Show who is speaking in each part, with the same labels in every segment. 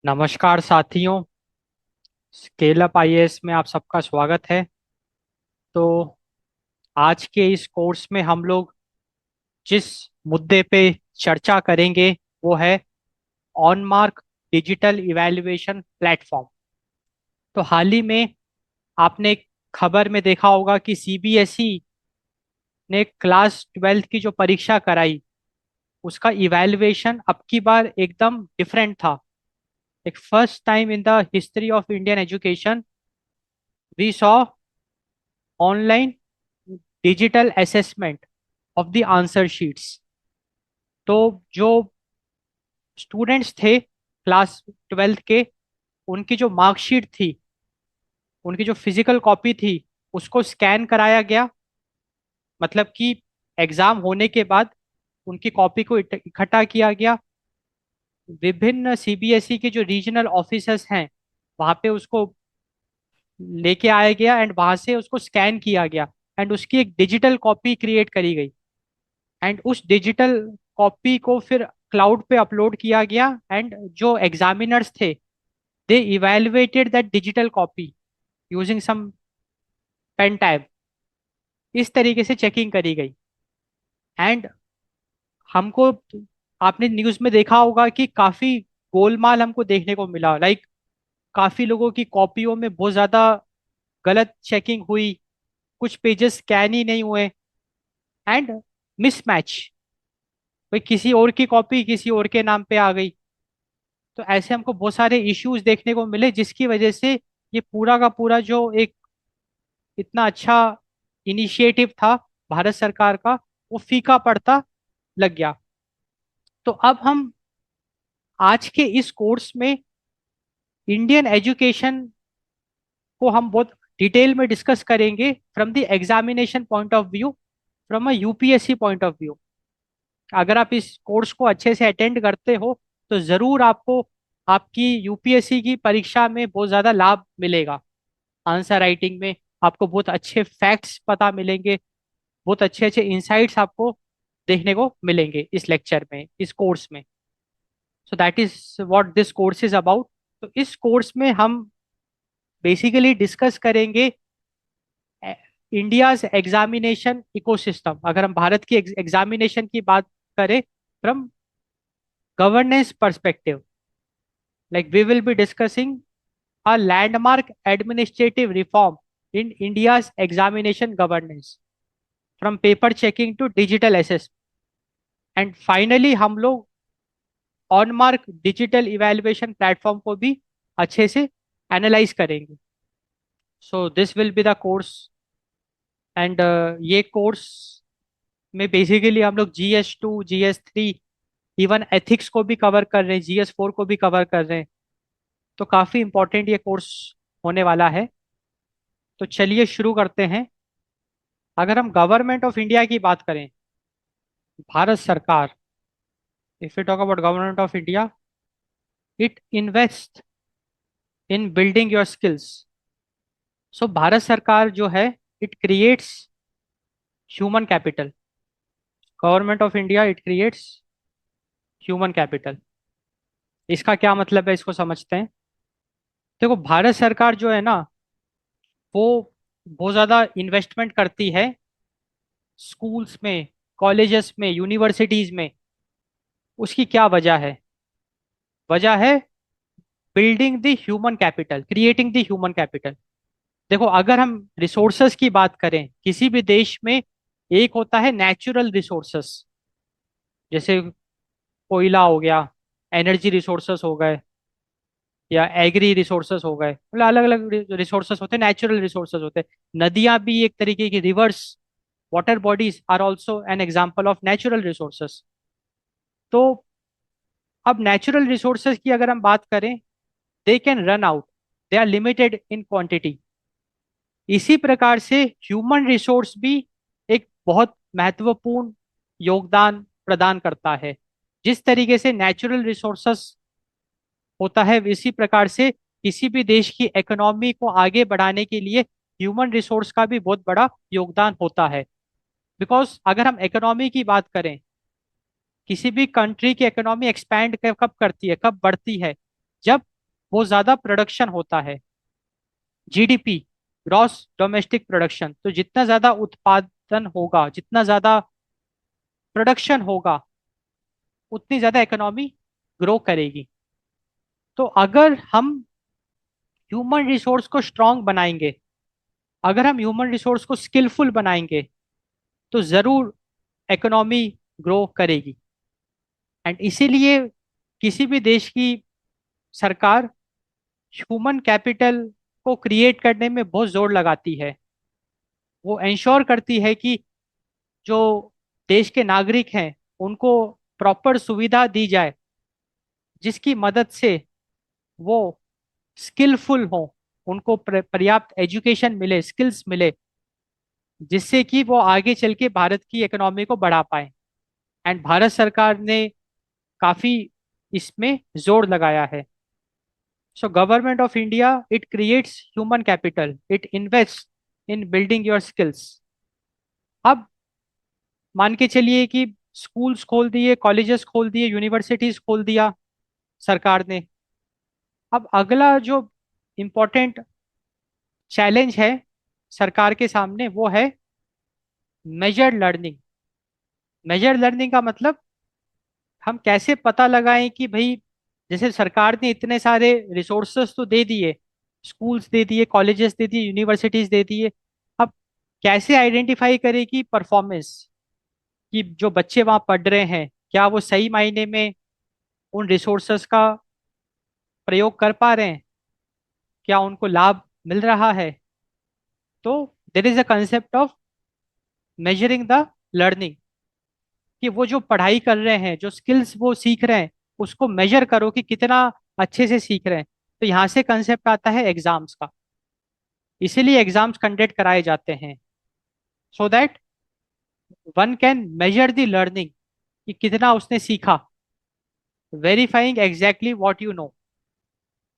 Speaker 1: नमस्कार साथियों। Scale up IAS में आप सबका स्वागत है। तो आज के इस कोर्स में हम लोग जिस मुद्दे पे चर्चा करेंगे वो है on mark digital evaluation platform. तो हाल ही में आपने एक खबर में देखा होगा कि सीबीएसई ने क्लास 12th की जो परीक्षा कराई उसका इवैल्यूएशन अब की बार एकदम डिफरेंट था। एक first time in the history of Indian education we saw online digital assessment of the answer sheets. तो जो स्टूडेंट्स थे क्लास 12th के, उनकी जो मार्कशीट थी, उनकी जो फिजिकल कॉपी थी, उसको स्कैन कराया गया। मतलब कि एग्जाम होने के बाद उनकी कॉपी को इकट्ठा किया गया। विभिन्न सीबीएसई के जो रीजनल ऑफिसर्स हैं वहाँ पे उसको लेके आया गया एंड वहाँ से उसको स्कैन किया गया एंड उसकी एक डिजिटल कॉपी क्रिएट करी गई। एंड उस डिजिटल कॉपी को फिर क्लाउड पे अपलोड किया गया एंड जो एग्जामिनर्स थे they evaluated that digital copy using some pen tab. इस तरीके से चेकिंग करी गई। एंड हमको, आपने न्यूज़ में देखा होगा कि काफ़ी गोलमाल हमको देखने को मिला। लाइक काफ़ी लोगों की कॉपियों में बहुत ज़्यादा गलत चेकिंग हुई, कुछ पेजेस स्कैन ही नहीं हुए एंड मिसमैच, भाई किसी और की कॉपी किसी और के नाम पे आ गई। तो ऐसे हमको बहुत सारे इश्यूज देखने को मिले जिसकी वजह से ये पूरा का पूरा जो एक इतना अच्छा इनिशिएटिव था भारत सरकार का, वो फीका पड़ता लग गया। तो अब हम आज के इस कोर्स में इंडियन एजुकेशन को हम बहुत डिटेल में डिस्कस करेंगे from the examination point of view, from a UPSC point of view. अगर आप इस कोर्स को अच्छे से अटेंड करते हो तो जरूर आपको आपकी यूपीएससी की परीक्षा में बहुत ज्यादा लाभ मिलेगा। आंसर राइटिंग में आपको बहुत अच्छे फैक्ट्स पता मिलेंगे, बहुत अच्छे अच्छे इंसाइट्स आपको देखने को मिलेंगे इस लेक्चर में, इस कोर्स में। सो that is what this course is about. तो इस कोर्स में हम बेसिकली डिस्कस करेंगे इंडियाज एग्जामिनेशन इकोसिस्टम। अगर हम भारत की एग्जामिनेशन की बात करें from governance perspective, like we will be discussing a landmark administrative reform in India's examination governance from paper checking to digital assessment। And finally हम लोग on mark digital evaluation platform को भी अच्छे से एनालाइज करेंगे। So this will be the course. And ये course में basically हम लोग GS2 GS3 इवन एथिक्स को भी कवर कर रहे हैं, GS4 को भी कवर कर रहे हैं। तो काफ़ी इंपॉर्टेंट ये कोर्स होने वाला है। तो चलिए शुरू करते हैं। अगर हम गवर्नमेंट ऑफ इंडिया की बात करें, भारत सरकार, if you talk about government of India, it invest in building your skills. So Bharat सरकार जो है, it creates human capital. Government of India it creates human capital. इसका क्या मतलब है, इसको समझते हैं। देखो, भारत सरकार जो है ना, वो बहुत ज़्यादा इन्वेस्टमेंट करती है स्कूल्स में, कॉलेजेस में, यूनिवर्सिटीज में। उसकी क्या वजह है? वजह है building the human capital, creating the human capital. देखो, अगर हम रिसोर्सेस की बात करें किसी भी देश में, एक होता है नेचुरल रिसोर्सेस, जैसे कोयला हो गया, एनर्जी रिसोर्सेस हो गए, या एग्री रिसोर्सेस हो गए। मतलब अलग अलग रिसोर्सेस होते हैं, नेचुरल रिसोर्सेस होते हैं। नदियां भी एक तरीके की, rivers, water bodies are also an example of natural resources. तो अब नेचुरल रिसोर्सेज की अगर हम बात करें, they can run out, they are limited in quantity. इसी प्रकार से ह्यूमन रिसोर्स भी एक बहुत महत्वपूर्ण योगदान प्रदान करता है। जिस तरीके से नेचुरल रिसोर्सेस होता है, इसी प्रकार से किसी भी देश की इकोनॉमी को आगे बढ़ाने के लिए ह्यूमन रिसोर्स का भी बहुत बड़ा योगदान होता है। बिकॉज अगर हम इकोनॉमी की बात करें, किसी भी कंट्री की इकोनॉमी एक्सपैंड कब करती है, कब बढ़ती है? जब वो ज्यादा प्रोडक्शन होता है। जीडीपी, ग्रॉस डोमेस्टिक प्रोडक्शन, तो जितना ज्यादा उत्पादन होगा, जितना ज्यादा प्रोडक्शन होगा, उतनी ज्यादा इकोनॉमी ग्रो करेगी। तो अगर हम ह्यूमन रिसोर्स को स्ट्रांग बनाएंगे, अगर हम ह्यूमन रिसोर्स को स्किलफुल बनाएंगे, तो जरूर इकोनॉमी ग्रो करेगी। एंड इसीलिए किसी भी देश की सरकार ह्यूमन कैपिटल को क्रिएट करने में बहुत जोर लगाती है। वो इंश्योर करती है कि जो देश के नागरिक हैं उनको प्रॉपर सुविधा दी जाए, जिसकी मदद से वो स्किलफुल हो, उनको पर्याप्त एजुकेशन मिले, स्किल्स मिले, जिससे कि वो आगे चल के भारत की इकोनॉमी को बढ़ा पाए। एंड भारत सरकार ने काफी इसमें जोर लगाया है। So government of India, it creates human capital, it invest in building your skills. अब मान के चलिए कि स्कूल्स खोल दिए, कॉलेजेस खोल दिए, यूनिवर्सिटीज खोल दिया सरकार ने। अब अगला जो इम्पोर्टेंट चैलेंज है सरकार के सामने, वो है मेजर्ड लर्निंग। मेजर्ड लर्निंग का मतलब हम कैसे पता लगाएं कि भाई, जैसे सरकार ने इतने सारे रिसोर्सेस तो दे दिए, स्कूल्स दे दिए, कॉलेजेस दे दिए, यूनिवर्सिटीज दे दिए। अब कैसे आइडेंटिफाई करें कि परफॉर्मेंस, कि जो बच्चे वहाँ पढ़ रहे हैं क्या वो सही मायने में उन रिसोर्सेस का प्रयोग कर पा रहे हैं, क्या उनको लाभ मिल रहा है। तो देर is a concept of measuring the learning, कि वो जो पढ़ाई कर रहे हैं, जो स्किल्स वो सीख रहे हैं, उसको मेजर करो कि कितना अच्छे से सीख रहे हैं। तो यहाँ से कंसेप्ट आता है एग्जाम्स का। इसीलिए एग्जाम्स कंडक्ट कराए जाते हैं, so that one can measure the learning, कि कितना उसने सीखा, verifying exactly what you know.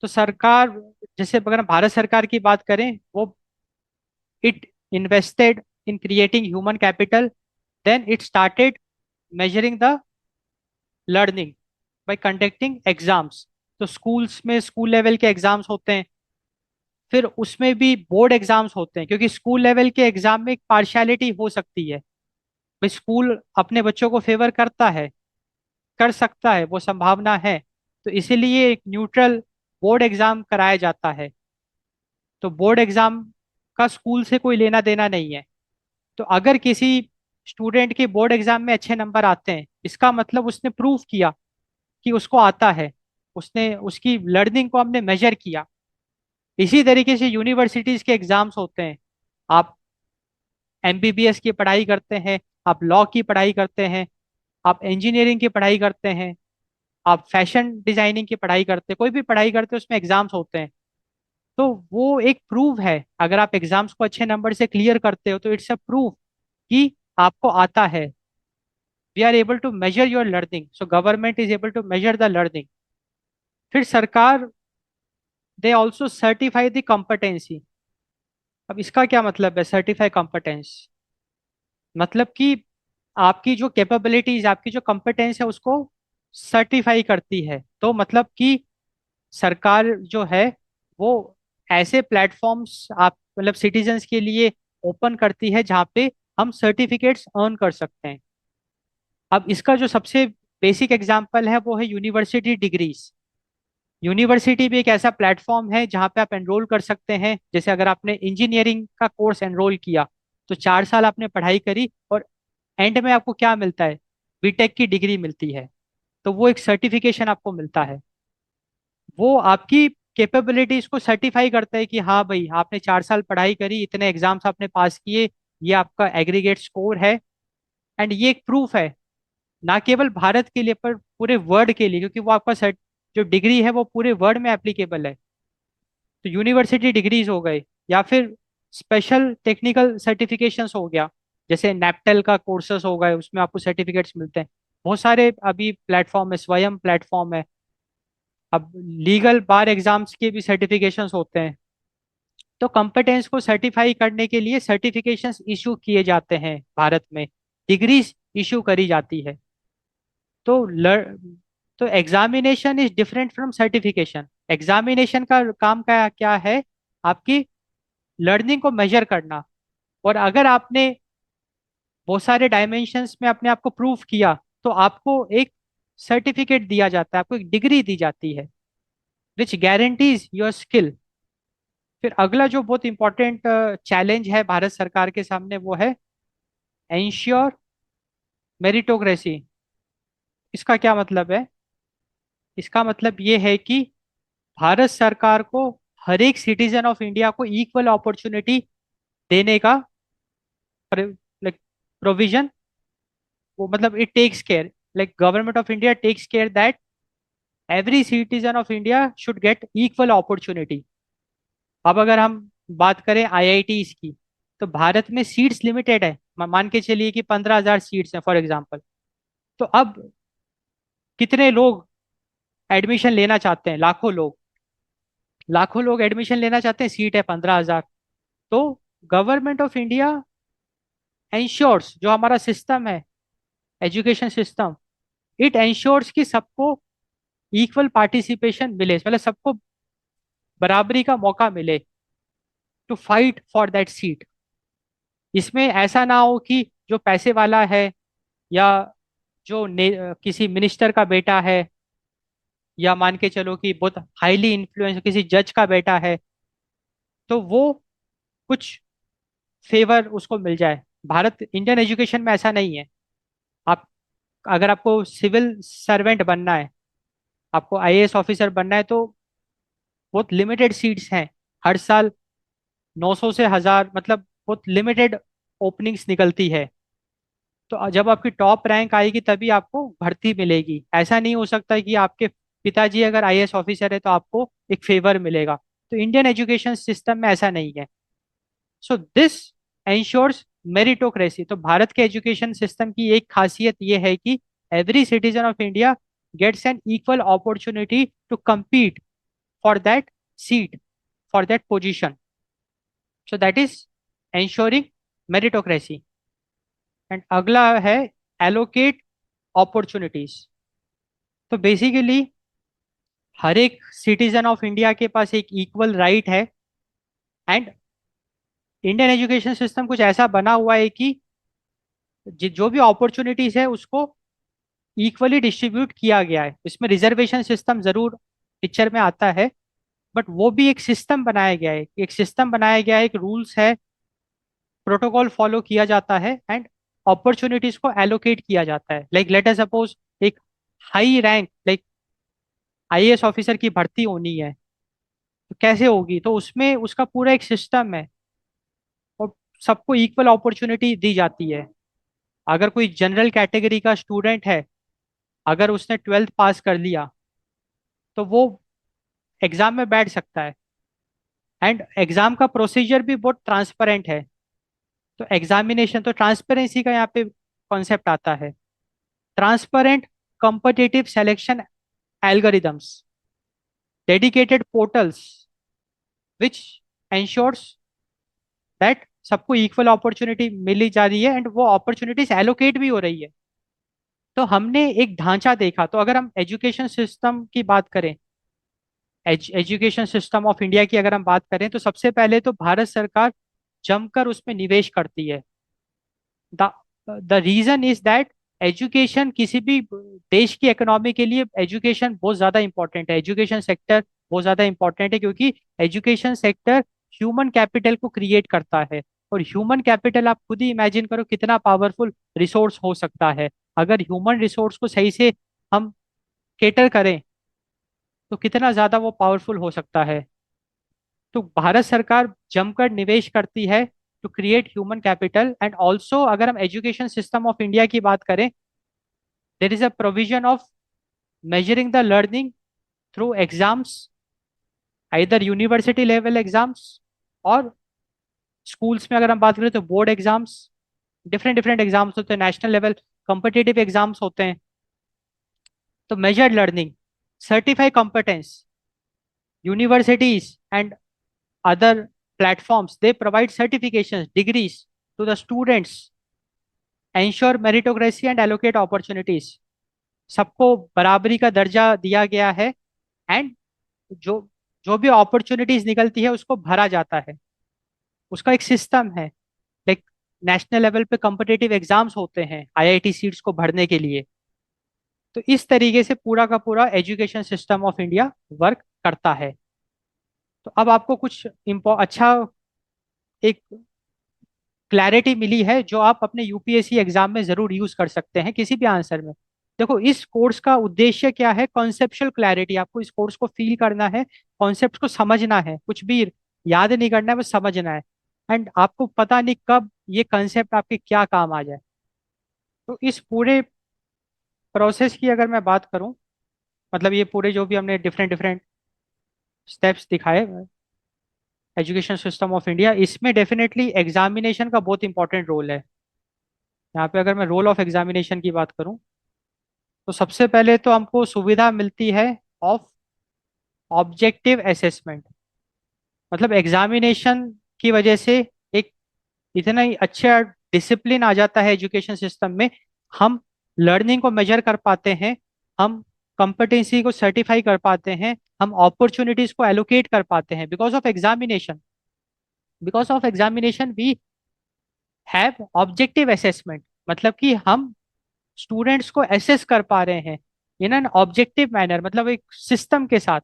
Speaker 1: तो सरकार, जैसे अगर हम भारत सरकार की बात करें, वो it invested in creating human capital, then it started measuring the learning by conducting exams. तो स्कूल्स में स्कूल लेवल के एग्जाम्स होते हैं, फिर उसमें भी बोर्ड एग्जाम्स होते हैं, क्योंकि स्कूल लेवल के एग्जाम में एक पार्शियलिटी हो सकती है। भाई स्कूल अपने बच्चों को फेवर करता है, कर सकता है, वो संभावना है। तो इसीलिए एक न्यूट्रल बोर्ड एग्जाम कराया जाता है। तो बोर्ड एग्जाम का स्कूल से कोई लेना देना नहीं है। तो अगर किसी स्टूडेंट के बोर्ड एग्जाम में अच्छे नंबर आते हैं, इसका मतलब उसने प्रूव किया कि उसको आता है, उसने उसकी लर्निंग को हमने मेजर किया। इसी तरीके से यूनिवर्सिटीज के एग्जाम्स होते हैं। आप एमबीबीएस की पढ़ाई करते हैं, आप लॉ की पढ़ाई करते हैं, आप इंजीनियरिंग की पढ़ाई करते हैं, आप फैशन डिजाइनिंग की पढ़ाई करते हैं, कोई भी पढ़ाई करते हैं, उसमें एग्जाम्स होते हैं। तो वो एक प्रूफ है, अगर आप एग्जाम्स को अच्छे नंबर से क्लियर करते हो तो इट्स अ प्रूफ कि आपको आता है। We are able to measure your learning, so government is able to measure the learning. फिर सरकार, they also certify the competency. अब इसका क्या मतलब है सर्टिफाई कॉम्पिटेंस? मतलब कि आपकी जो कैपेबिलिटीज, आपकी जो कॉम्पिटेंस है, उसको सर्टिफाई करती है। तो मतलब कि सरकार जो है वो ऐसे प्लेटफॉर्म्स आप मतलब सिटीजन्स के लिए ओपन करती है जहाँ पे हम सर्टिफिकेट्स अर्न कर सकते हैं। अब इसका जो सबसे बेसिक एग्जांपल है वो है यूनिवर्सिटी डिग्रीज। यूनिवर्सिटी भी एक ऐसा प्लेटफॉर्म है जहाँ पे आप एनरोल कर सकते हैं। जैसे अगर आपने इंजीनियरिंग का कोर्स एनरोल किया, तो 4 साल आपने पढ़ाई करी और एंड में आपको क्या मिलता है? बीटेक की डिग्री मिलती है। तो वो एक सर्टिफिकेशन आपको मिलता है, वो आपकी कैपेबिलिटीज को सर्टिफाई करता है कि हाँ भाई, आपने 4 साल पढ़ाई करी, इतने एग्जाम्स आपने पास किए, ये आपका एग्रीगेट स्कोर है। एंड ये एक प्रूफ है, ना केवल भारत के लिए पर पूरे वर्ल्ड के लिए, क्योंकि वो आपका जो डिग्री है वो पूरे वर्ल्ड में एप्लीकेबल है। तो यूनिवर्सिटी डिग्रीज हो गए, या फिर स्पेशल टेक्निकल सर्टिफिकेशंस हो गया, जैसे नैपटेल का कोर्सेस हो गए, उसमें आपको सर्टिफिकेट्स मिलते हैं। बहुत सारे अभी प्लेटफॉर्म है, स्वयं प्लेटफॉर्म है। अब लीगल बार एग्जाम्स के भी सर्टिफिकेशंस होते हैं। तो कॉम्पिटेंस को सर्टिफाई करने के लिए सर्टिफिकेशंस इशू किए जाते हैं भारत में, डिग्रीज इशू करी जाती है। तो तो examination is different from certification. Examination का काम क्या क्या है? आपकी लर्निंग को मेजर करना। और अगर आपने बहुत सारे डायमेंशंस में अपने आप को प्रूव किया तो आपको एक सर्टिफिकेट दिया जाता है, आपको एक डिग्री दी जाती है विच गारंटीज योर स्किल। फिर अगला जो बहुत इंपॉर्टेंट चैलेंज है भारत सरकार के सामने वो है एंश्योर मेरिटोक्रेसी। इसका क्या मतलब है? इसका मतलब ये है कि भारत सरकार को हर एक सिटीजन ऑफ इंडिया को इक्वल अपॉर्चुनिटी देने का लाइक प्रोविजन, वो मतलब it takes care, like government of India takes care that every citizen of India should get equal opportunity. अब अगर हम बात करें आईआईटीज की, तो भारत में सीट्स लिमिटेड है। मान के चलिए कि 15,000 सीट्स हैं फॉर एग्जाम्पल। तो अब कितने लोग एडमिशन लेना चाहते हैं? लाखों लोग। लाखों लोग एडमिशन लेना चाहते हैं, सीट है 15,000। तो गवर्नमेंट ऑफ इंडिया इंश्योर्स, जो हमारा सिस्टम है एजुकेशन सिस्टम, इट इंश्योर्स कि सबको इक्वल पार्टिसिपेशन मिले, मतलब सबको बराबरी का मौका मिले to fight for that seat. इसमें ऐसा ना हो कि जो पैसे वाला है या जो किसी मिनिस्टर का बेटा है, या मान के चलो कि बहुत हाईली इन्फ्लुएंस किसी जज का बेटा है, तो वो कुछ फेवर उसको मिल जाए। भारत इंडियन एजुकेशन में ऐसा नहीं है। आप अगर आपको सिविल सर्वेंट बनना है, आपको आईएएस ऑफिसर बनना है, तो बहुत लिमिटेड सीट्स हैं। हर साल 900 से 1,000, मतलब बहुत लिमिटेड ओपनिंग्स निकलती है। तो जब आपकी टॉप रैंक आएगी तभी आपको भर्ती मिलेगी। ऐसा नहीं हो सकता कि आपके पिताजी अगर आईएएस ऑफिसर है तो आपको एक फेवर मिलेगा। तो इंडियन एजुकेशन सिस्टम में ऐसा नहीं है। So this ensures meritocracy. तो भारत के एजुकेशन सिस्टम की एक खासियत ये है कि every citizen of India gets an equal opportunity to compete for that seat, for that position. So that is ensuring meritocracy. And अगला है एलोकेट अपॉर्चुनिटीज। तो बेसिकली हर एक सिटीजन ऑफ इंडिया के पास एक इक्वल राइट है। एंड इंडियन एजुकेशन सिस्टम कुछ ऐसा बना हुआ है कि जो भी अपॉर्चुनिटीज है उसको इक्वली डिस्ट्रीब्यूट किया गया है। इसमें रिजर्वेशन सिस्टम जरूर पिक्चर में आता है, बट वो भी एक सिस्टम बनाया गया है, एक सिस्टम बनाया गया है, एक रूल्स है, प्रोटोकॉल फॉलो किया जाता है एंड अपॉर्चुनिटीज को एलोकेट किया जाता है। लाइक लेट अस सपोज एक high rank like IAS officer की भर्ती होनी है, तो कैसे होगी? तो उसमें उसका पूरा एक सिस्टम है और सबको इक्वल अपॉर्चुनिटी दी जाती है। अगर कोई जनरल कैटेगरी का स्टूडेंट है, अगर उसने 12th पास कर लिया तो वो एग्जाम में बैठ सकता है। एंड एग्जाम का प्रोसीजर भी बहुत ट्रांसपेरेंट है। तो एग्जामिनेशन, तो ट्रांसपेरेंसी का यहाँ पे कॉन्सेप्ट आता है। Transparent competitive selection algorithms, dedicated portals which enshores that सबको इक्वल अपॉर्चुनिटी मिली जा रही है एंड वो अपॉर्चुनिटीज एलोकेट भी हो रही है। तो हमने एक ढांचा देखा। तो अगर हम एजुकेशन सिस्टम की बात करें, एजुकेशन सिस्टम ऑफ इंडिया की अगर हम बात करें, तो सबसे पहले तो भारत सरकार जमकर उसमें निवेश करती है। The the reason is that education किसी भी देश की इकोनॉमी के लिए एजुकेशन बहुत ज्यादा इंपॉर्टेंट है। एजुकेशन सेक्टर बहुत ज्यादा इंपॉर्टेंट है क्योंकि एजुकेशन सेक्टर ह्यूमन कैपिटल को क्रिएट करता है। और ह्यूमन कैपिटल आप खुद ही इमेजिन करो कितना पावरफुल रिसोर्स हो सकता है। अगर ह्यूमन रिसोर्स को सही से हम केटर करें तो कितना ज्यादा वो पावरफुल हो सकता है। तो भारत सरकार जमकर निवेश करती है to create human capital. And also अगर हम एजुकेशन सिस्टम ऑफ इंडिया की बात करें, there is a provision of measuring the learning through exams, either university level exams और स्कूल्स में अगर हम बात करें तो board exams. Different different exams होते हैं, नेशनल लेवल कॉम्पिटिटिव एग्जाम्स होते हैं। तो measured learning, certify competence, universities and other platforms, they provide certifications, degrees to the students, ensure meritocracy and allocate opportunities. सबको बराबरी का दर्जा दिया गया है। एंड जो जो भी अपॉर्चुनिटीज निकलती है उसको भरा जाता है। उसका एक सिस्टम है। लाइक नेशनल लेवल पे कॉम्पिटिटिव एग्जाम्स होते हैं आईआईटी सीट्स को भरने के लिए। तो इस तरीके से पूरा का पूरा education system of India work करता है। तो अब आपको कुछ अच्छा एक क्लैरिटी मिली है जो आप अपने यूपीएससी एग्जाम में जरूर यूज कर सकते हैं किसी भी आंसर में। देखो, इस कोर्स का उद्देश्य क्या है? Conceptual clarity. आपको इस कोर्स को फील करना है, कॉन्सेप्ट को समझना है, कुछ भी याद नहीं करना है, बस समझना है। एंड आपको पता नहीं कब ये कंसेप्ट आपके क्या काम आ जाए। तो इस पूरे प्रोसेस की अगर मैं बात करूं, मतलब ये पूरे जो भी हमने डिफरेंट डिफरेंट स्टेप्स दिखाए एजुकेशन सिस्टम ऑफ इंडिया, इसमें डेफिनेटली एग्जामिनेशन का बहुत इंपॉर्टेंट रोल है। यहाँ पे अगर मैं रोल ऑफ एग्जामिनेशन की बात करूं, तो सबसे पहले तो हमको सुविधा मिलती है ऑफ ऑब्जेक्टिव असेसमेंट। मतलब एग्जामिनेशन की वजह से एक इतना ही अच्छा डिसिप्लिन आ जाता है एजुकेशन सिस्टम में। हम लर्निंग को मेजर कर पाते हैं, हम कंपटेंसी को सर्टिफाई कर पाते हैं, हम अपॉर्चुनिटीज को एलोकेट कर पाते हैं because of examination. Because of examination we have objective assessment. मतलब कि हम स्टूडेंट्स को एसेस कर पा रहे हैं इन एन ऑब्जेक्टिव मैनर, मतलब एक सिस्टम के साथ,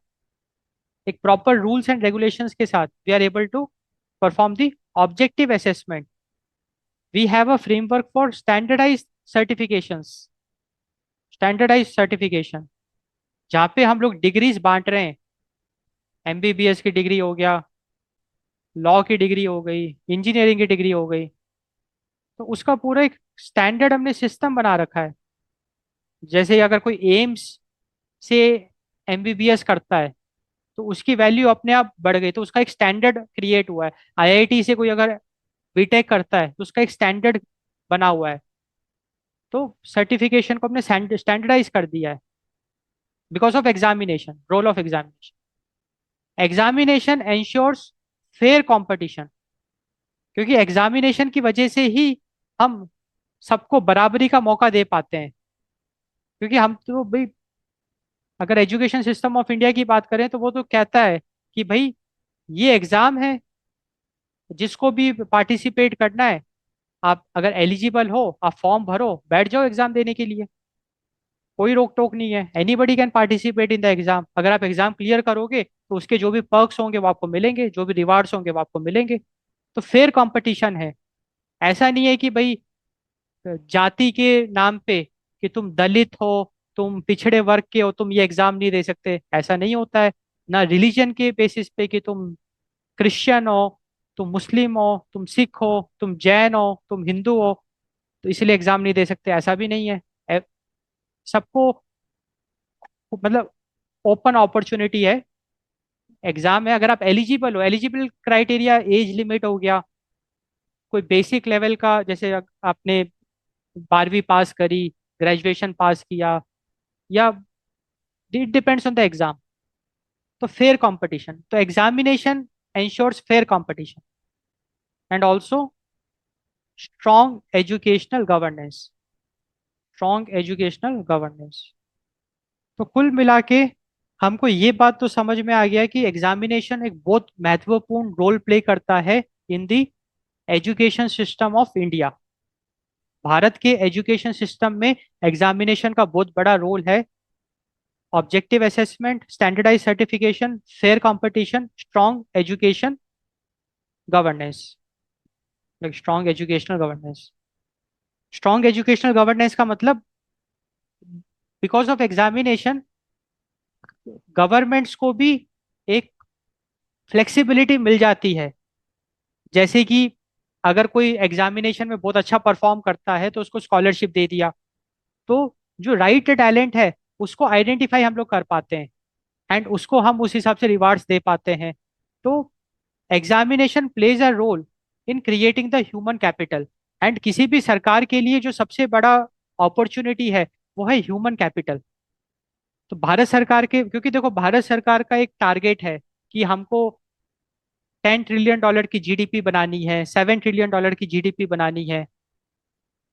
Speaker 1: एक प्रॉपर रूल्स एंड रेगुलेशंस के साथ we are able to perform the objective assessment. We have a framework for standardize certification, जहाँ पे हम लोग डिग्रीज बांट रहे हैं। एमबीबीएस की डिग्री हो गया, लॉ की डिग्री हो गई, इंजीनियरिंग की डिग्री हो गई। तो उसका पूरा एक स्टैंडर्ड हमने सिस्टम बना रखा है। जैसे अगर कोई एम्स से एमबीबीएस करता है तो उसकी वैल्यू अपने आप बढ़ गई, तो उसका एक स्टैंडर्ड क्रिएट हुआ है। आईआईटी से कोई अगर बीटेक करता है तो उसका एक स्टैंडर्ड बना हुआ है। तो सर्टिफिकेशन को हमने स्टैंडर्डाइज कर दिया है because of examination, role of examination. Examination ensures fair competition, क्योंकि एग्जामिनेशन की वजह से ही हम सबको बराबरी का मौका दे पाते हैं। क्योंकि हम तो भाई, अगर एजुकेशन सिस्टम ऑफ इंडिया की बात करें तो वो तो कहता है कि भाई ये एग्जाम है, जिसको भी पार्टिसिपेट करना है, आप अगर एलिजिबल हो आप फॉर्म भरो, बैठ जाओ एग्जाम देने के लिए। कोई रोक टोक नहीं है, anybody can participate in the exam. अगर आप एग्जाम क्लियर करोगे तो उसके जो भी पर्क्स होंगे वो आपको मिलेंगे, जो भी रिवार्ड्स होंगे वो आपको मिलेंगे। तो फेयर कंपटीशन है। ऐसा नहीं है कि भाई जाति के नाम पे कि तुम दलित हो, तुम पिछड़े वर्ग के हो, तुम ये एग्जाम नहीं दे सकते, ऐसा नहीं होता है। ना रिलीजन के बेसिस पे कि तुम क्रिश्चियन हो, तुम मुस्लिम हो, तुम सिख हो, तुम जैन हो, तुम हिंदू हो, तो इसलिए एग्जाम नहीं दे सकते, ऐसा भी नहीं है। ए- सबको मतलब ओपन अपॉर्चुनिटी है। एग्जाम है, अगर आप एलिजिबल हो, एलिजिबल क्राइटेरिया एज लिमिट हो गया, कोई बेसिक लेवल का, जैसे आपने 12वीं पास करी, ग्रेजुएशन पास किया, या it depends on the exam. तो फेयर कंपटीशन, तो examination ensures fair competition and also strong educational governance. Strong educational governance. तो कुल मिला के हमको ये बात तो समझ में आ गया कि एग्जामिनेशन एक बहुत महत्वपूर्ण रोल प्ले करता है in the education system of India. Bharat के एजुकेशन सिस्टम में एग्जामिनेशन का बहुत बड़ा रोल है। Objective assessment, standardize certification, fair competition, strong education governance. Strong educational governance. Strong educational governance का मतलब, बिकॉज ऑफ एग्जामिनेशन गवर्नमेंट्स को भी एक फ्लेक्सिबिलिटी मिल जाती है। जैसे कि अगर कोई एग्जामिनेशन में बहुत अच्छा परफॉर्म करता है तो उसको स्कॉलरशिप दे दिया, तो जो राइट टैलेंट है उसको आइडेंटिफाई हम लोग कर पाते हैं एंड उसको हम उस हिसाब से रिवार्ड्स दे पाते हैं। तो examination plays a role in creating the human capital. And किसी भी सरकार के लिए जो सबसे बड़ा अपॉर्चुनिटी है वो है ह्यूमन कैपिटल। तो भारत सरकार के, क्योंकि देखो भारत सरकार का एक टारगेट है कि हमको $10 ट्रिलियन की जीडीपी बनानी है, $7 ट्रिलियन की जीडीपी बनानी है।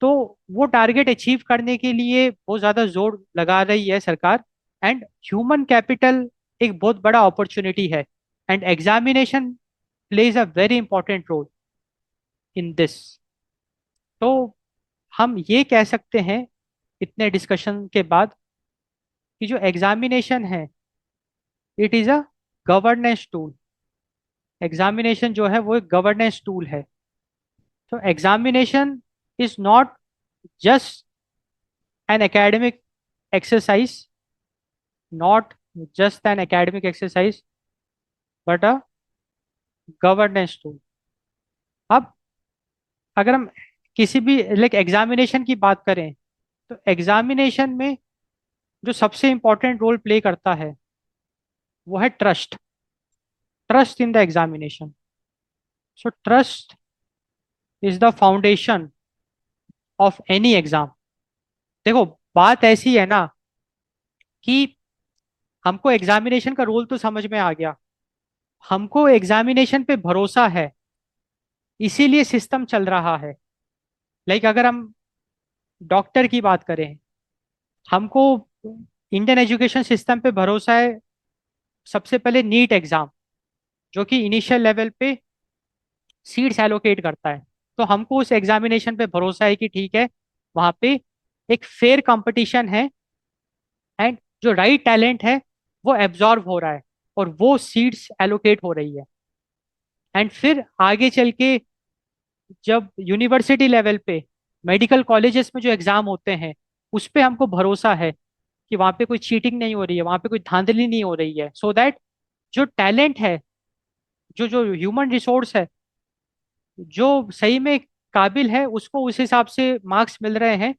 Speaker 1: तो वो टारगेट अचीव करने के लिए बहुत ज़्यादा जोर लगा रही है सरकार। एंड ह्यूमन कैपिटल एक बहुत बड़ा अपॉर्चुनिटी है, and examination plays a very important role in this. तो हम ये कह सकते हैं इतने डिस्कशन के बाद कि जो एग्जामिनेशन है, it is a governance tool. Examination जो है वो एक गवर्नेंस टूल है। तो examination is not just an academic exercise, not just an academic exercise, but a governance tool. अब अगर हम किसी भी लाइक एग्जामिनेशन की बात करें, तो एग्जामिनेशन में जो सबसे इंपॉर्टेंट रोल प्ले करता है वो है trust. Trust in the examination. So trust is the foundation of any exam. देखो, बात ऐसी है ना कि हमको एग्जामिनेशन का रोल तो समझ में आ गया, हमको एग्जामिनेशन पे भरोसा है, इसीलिए सिस्टम चल रहा है। लाइक अगर हम डॉक्टर की बात करें, हमको इंडियन एजुकेशन सिस्टम पे भरोसा है। सबसे पहले नीट एग्जाम, जो कि इनिशियल लेवल पे सीट्स एलोकेट करता है, तो हमको उस एग्जामिनेशन पे भरोसा है कि ठीक है, वहाँ पे एक फेयर कंपटीशन है, एंड जो राइट टैलेंट है वो एब्जॉर्व हो रहा है, और वो सीट्स एलोकेट हो रही है। एंड फिर आगे चल के जब यूनिवर्सिटी लेवल पे मेडिकल कॉलेजेस में जो एग्जाम होते हैं, उस पे हमको भरोसा है कि वहाँ पे कोई चीटिंग नहीं हो रही है, वहाँ पे कोई धांधली नहीं हो रही है, सो दैट जो टैलेंट है, जो जो ह्यूमन रिसोर्स है, जो सही में काबिल है, उसको उस हिसाब से मार्क्स मिल रहे हैं,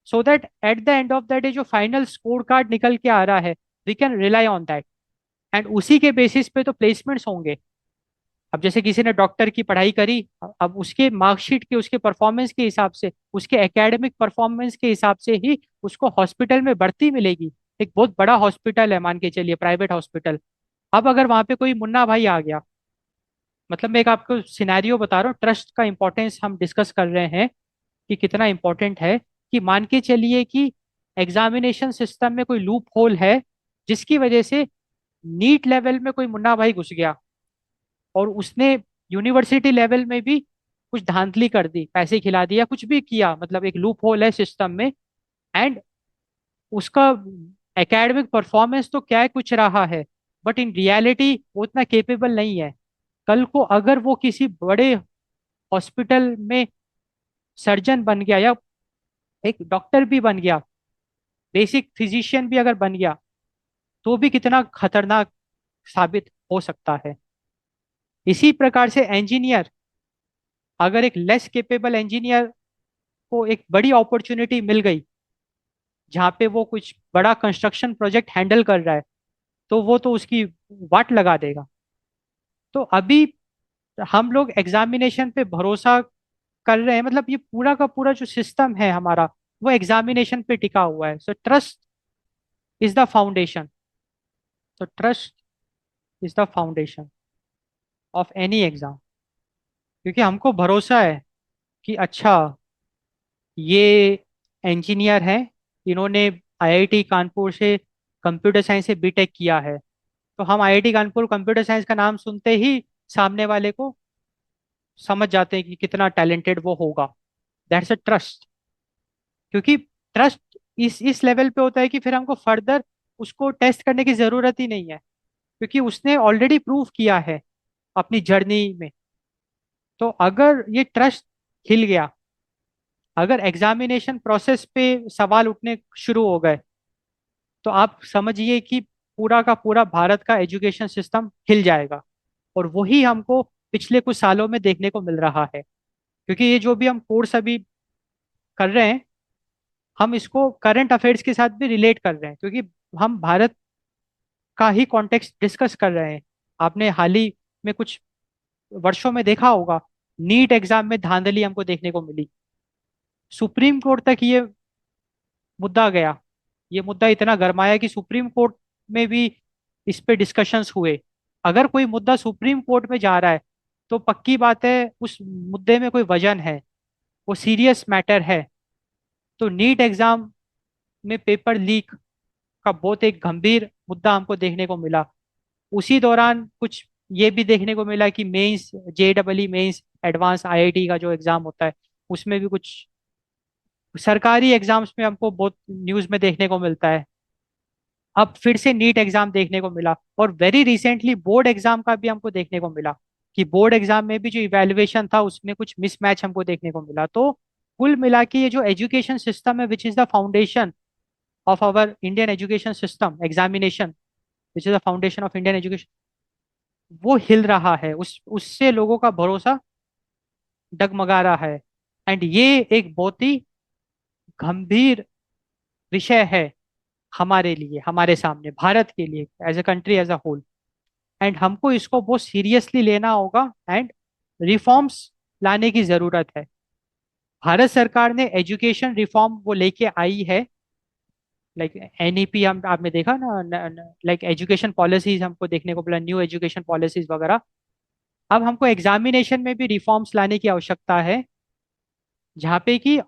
Speaker 1: so that at the end of the day जो फाइनल स्कोर कार्ड निकल के आ रहा है, we can rely on that, and उसी के बेसिस पे तो प्लेसमेंट्स होंगे। अब जैसे किसी ने डॉक्टर की पढ़ाई करी, अब उसके मार्कशीट के, उसके परफॉर्मेंस के हिसाब से, उसके एकेडमिक परफॉर्मेंस के हिसाब से ही उसको हॉस्पिटल में भर्ती मिलेगी। एक बहुत बड़ा हॉस्पिटल है, मान के चलिए प्राइवेट हॉस्पिटल। अब अगर वहां पे कोई मुन्ना भाई आ गया, मतलब मैं एक आपको सिनेरियो बता रहा हूँ, ट्रस्ट का इंपॉर्टेंस हम डिस्कस कर रहे हैं कि कितना इंपॉर्टेंट है, कि मान के चलिए कि एग्जामिनेशन सिस्टम में कोई लूप होल है, जिसकी वजह से नीट लेवल में कोई मुन्ना भाई घुस गया, और उसने यूनिवर्सिटी लेवल में भी कुछ धांधली कर दी, पैसे खिला दिया, कुछ भी किया, मतलब एक लूप होल है सिस्टम में। एंड उसका एकेडमिक परफॉर्मेंस तो क्या है, कुछ रहा है, बट इन रियलिटी वो उतना केपेबल नहीं है। कल को अगर वो किसी बड़े हॉस्पिटल में सर्जन बन गया, या एक डॉक्टर भी बन गया, बेसिक फिजिशियन भी अगर बन गया, तो भी कितना खतरनाक साबित हो सकता है। इसी प्रकार से इंजीनियर, अगर एक लेस केपेबल इंजीनियर को एक बड़ी अपॉर्चुनिटी मिल गई, जहाँ पे वो कुछ बड़ा कंस्ट्रक्शन प्रोजेक्ट हैंडल कर रहा है, तो वो तो उसकी वाट लगा देगा। तो अभी हम लोग एग्जामिनेशन पे भरोसा कर रहे हैं, मतलब ये पूरा का पूरा जो सिस्टम है हमारा, वो एग्जामिनेशन पे टिका हुआ है। So trust is the foundation. तो trust is the foundation of any exam, क्योंकि हमको भरोसा है कि अच्छा, ये इंजीनियर हैं, इन्होंने आईआईटी कानपुर से कंप्यूटर साइंस से बीटेक किया है, तो हम आईआईटी कानपुर कंप्यूटर साइंस का नाम सुनते ही सामने वाले को समझ जाते हैं कि कितना टैलेंटेड वो होगा। That's a trust. क्योंकि ट्रस्ट इस लेवल पे होता है कि फिर हमको फर्दर उसको टेस्ट करने की जरूरत ही नहीं है, क्योंकि उसने ऑलरेडी प्रूव किया है अपनी जर्नी में। तो अगर ये ट्रस्ट हिल गया, अगर एग्जामिनेशन प्रोसेस पे सवाल उठने शुरू हो गए, तो आप समझिए कि पूरा का पूरा भारत का एजुकेशन सिस्टम हिल जाएगा। और वही हमको पिछले कुछ सालों में देखने को मिल रहा है, क्योंकि ये जो भी हम कोर्स अभी कर रहे हैं, हम इसको करंट अफेयर्स के साथ भी रिलेट कर रहे हैं, क्योंकि हम भारत का ही कॉन्टेक्स्ट डिस्कस कर रहे हैं। आपने हाल ही में कुछ वर्षों में देखा होगा, नीट एग्जाम में धांधली हमको देखने को मिली, सुप्रीम कोर्ट तक ये मुद्दा गया। ये मुद्दा इतना गरमाया कि सुप्रीम कोर्ट में भी इस पे डिस्कशंस हुए। अगर कोई मुद्दा सुप्रीम कोर्ट में जा रहा है, तो पक्की बात है उस मुद्दे में कोई वजन है, वो सीरियस मैटर है। तो नीट एग्जाम में पेपर लीक का बहुत एक गंभीर मुद्दा हमको देखने को मिला। उसी दौरान कुछ ये भी देखने को मिला कि mains, JEE mains, advance IIT का जो एग्जाम होता है, उसमें भी कुछ सरकारी एग्जाम्स में हमको बहुत न्यूज़ में देखने को मिलता है। अब फिर से नीट एग्जाम देखने को मिला, और वेरी रिसेंटली बोर्ड एग्जाम का भी हमको देखने को मिला कि बोर्ड एग्जाम में भी जो इवैल्यूएशन था उसमें कुछ मिसमैच हमको देखने को मिला। तो कुल मिला के ये जो एजुकेशन सिस्टम है, which is the foundation of our Indian education system, examination which is the foundation of Indian education, वो हिल रहा है। उस उससे लोगों का भरोसा डगमगा रहा है। एंड ये एक बहुत ही गंभीर विषय है हमारे लिए, हमारे सामने, भारत के लिए, as a country, as a whole. And हमको इसको बहुत सीरियसली लेना होगा, एंड रिफॉर्म्स लाने की जरूरत है। भारत सरकार ने एजुकेशन रिफॉर्म वो लेके आई है, लाइक NEP, हम आपने देखा ना, लाइक एजुकेशन पॉलिसीज हमको देखने को मिला, न्यू एजुकेशन पॉलिसीज वगैरह। अब हमको एग्जामिनेशन में भी रिफॉर्म्स लाने की आवश्यकता है, जहाँ पे कि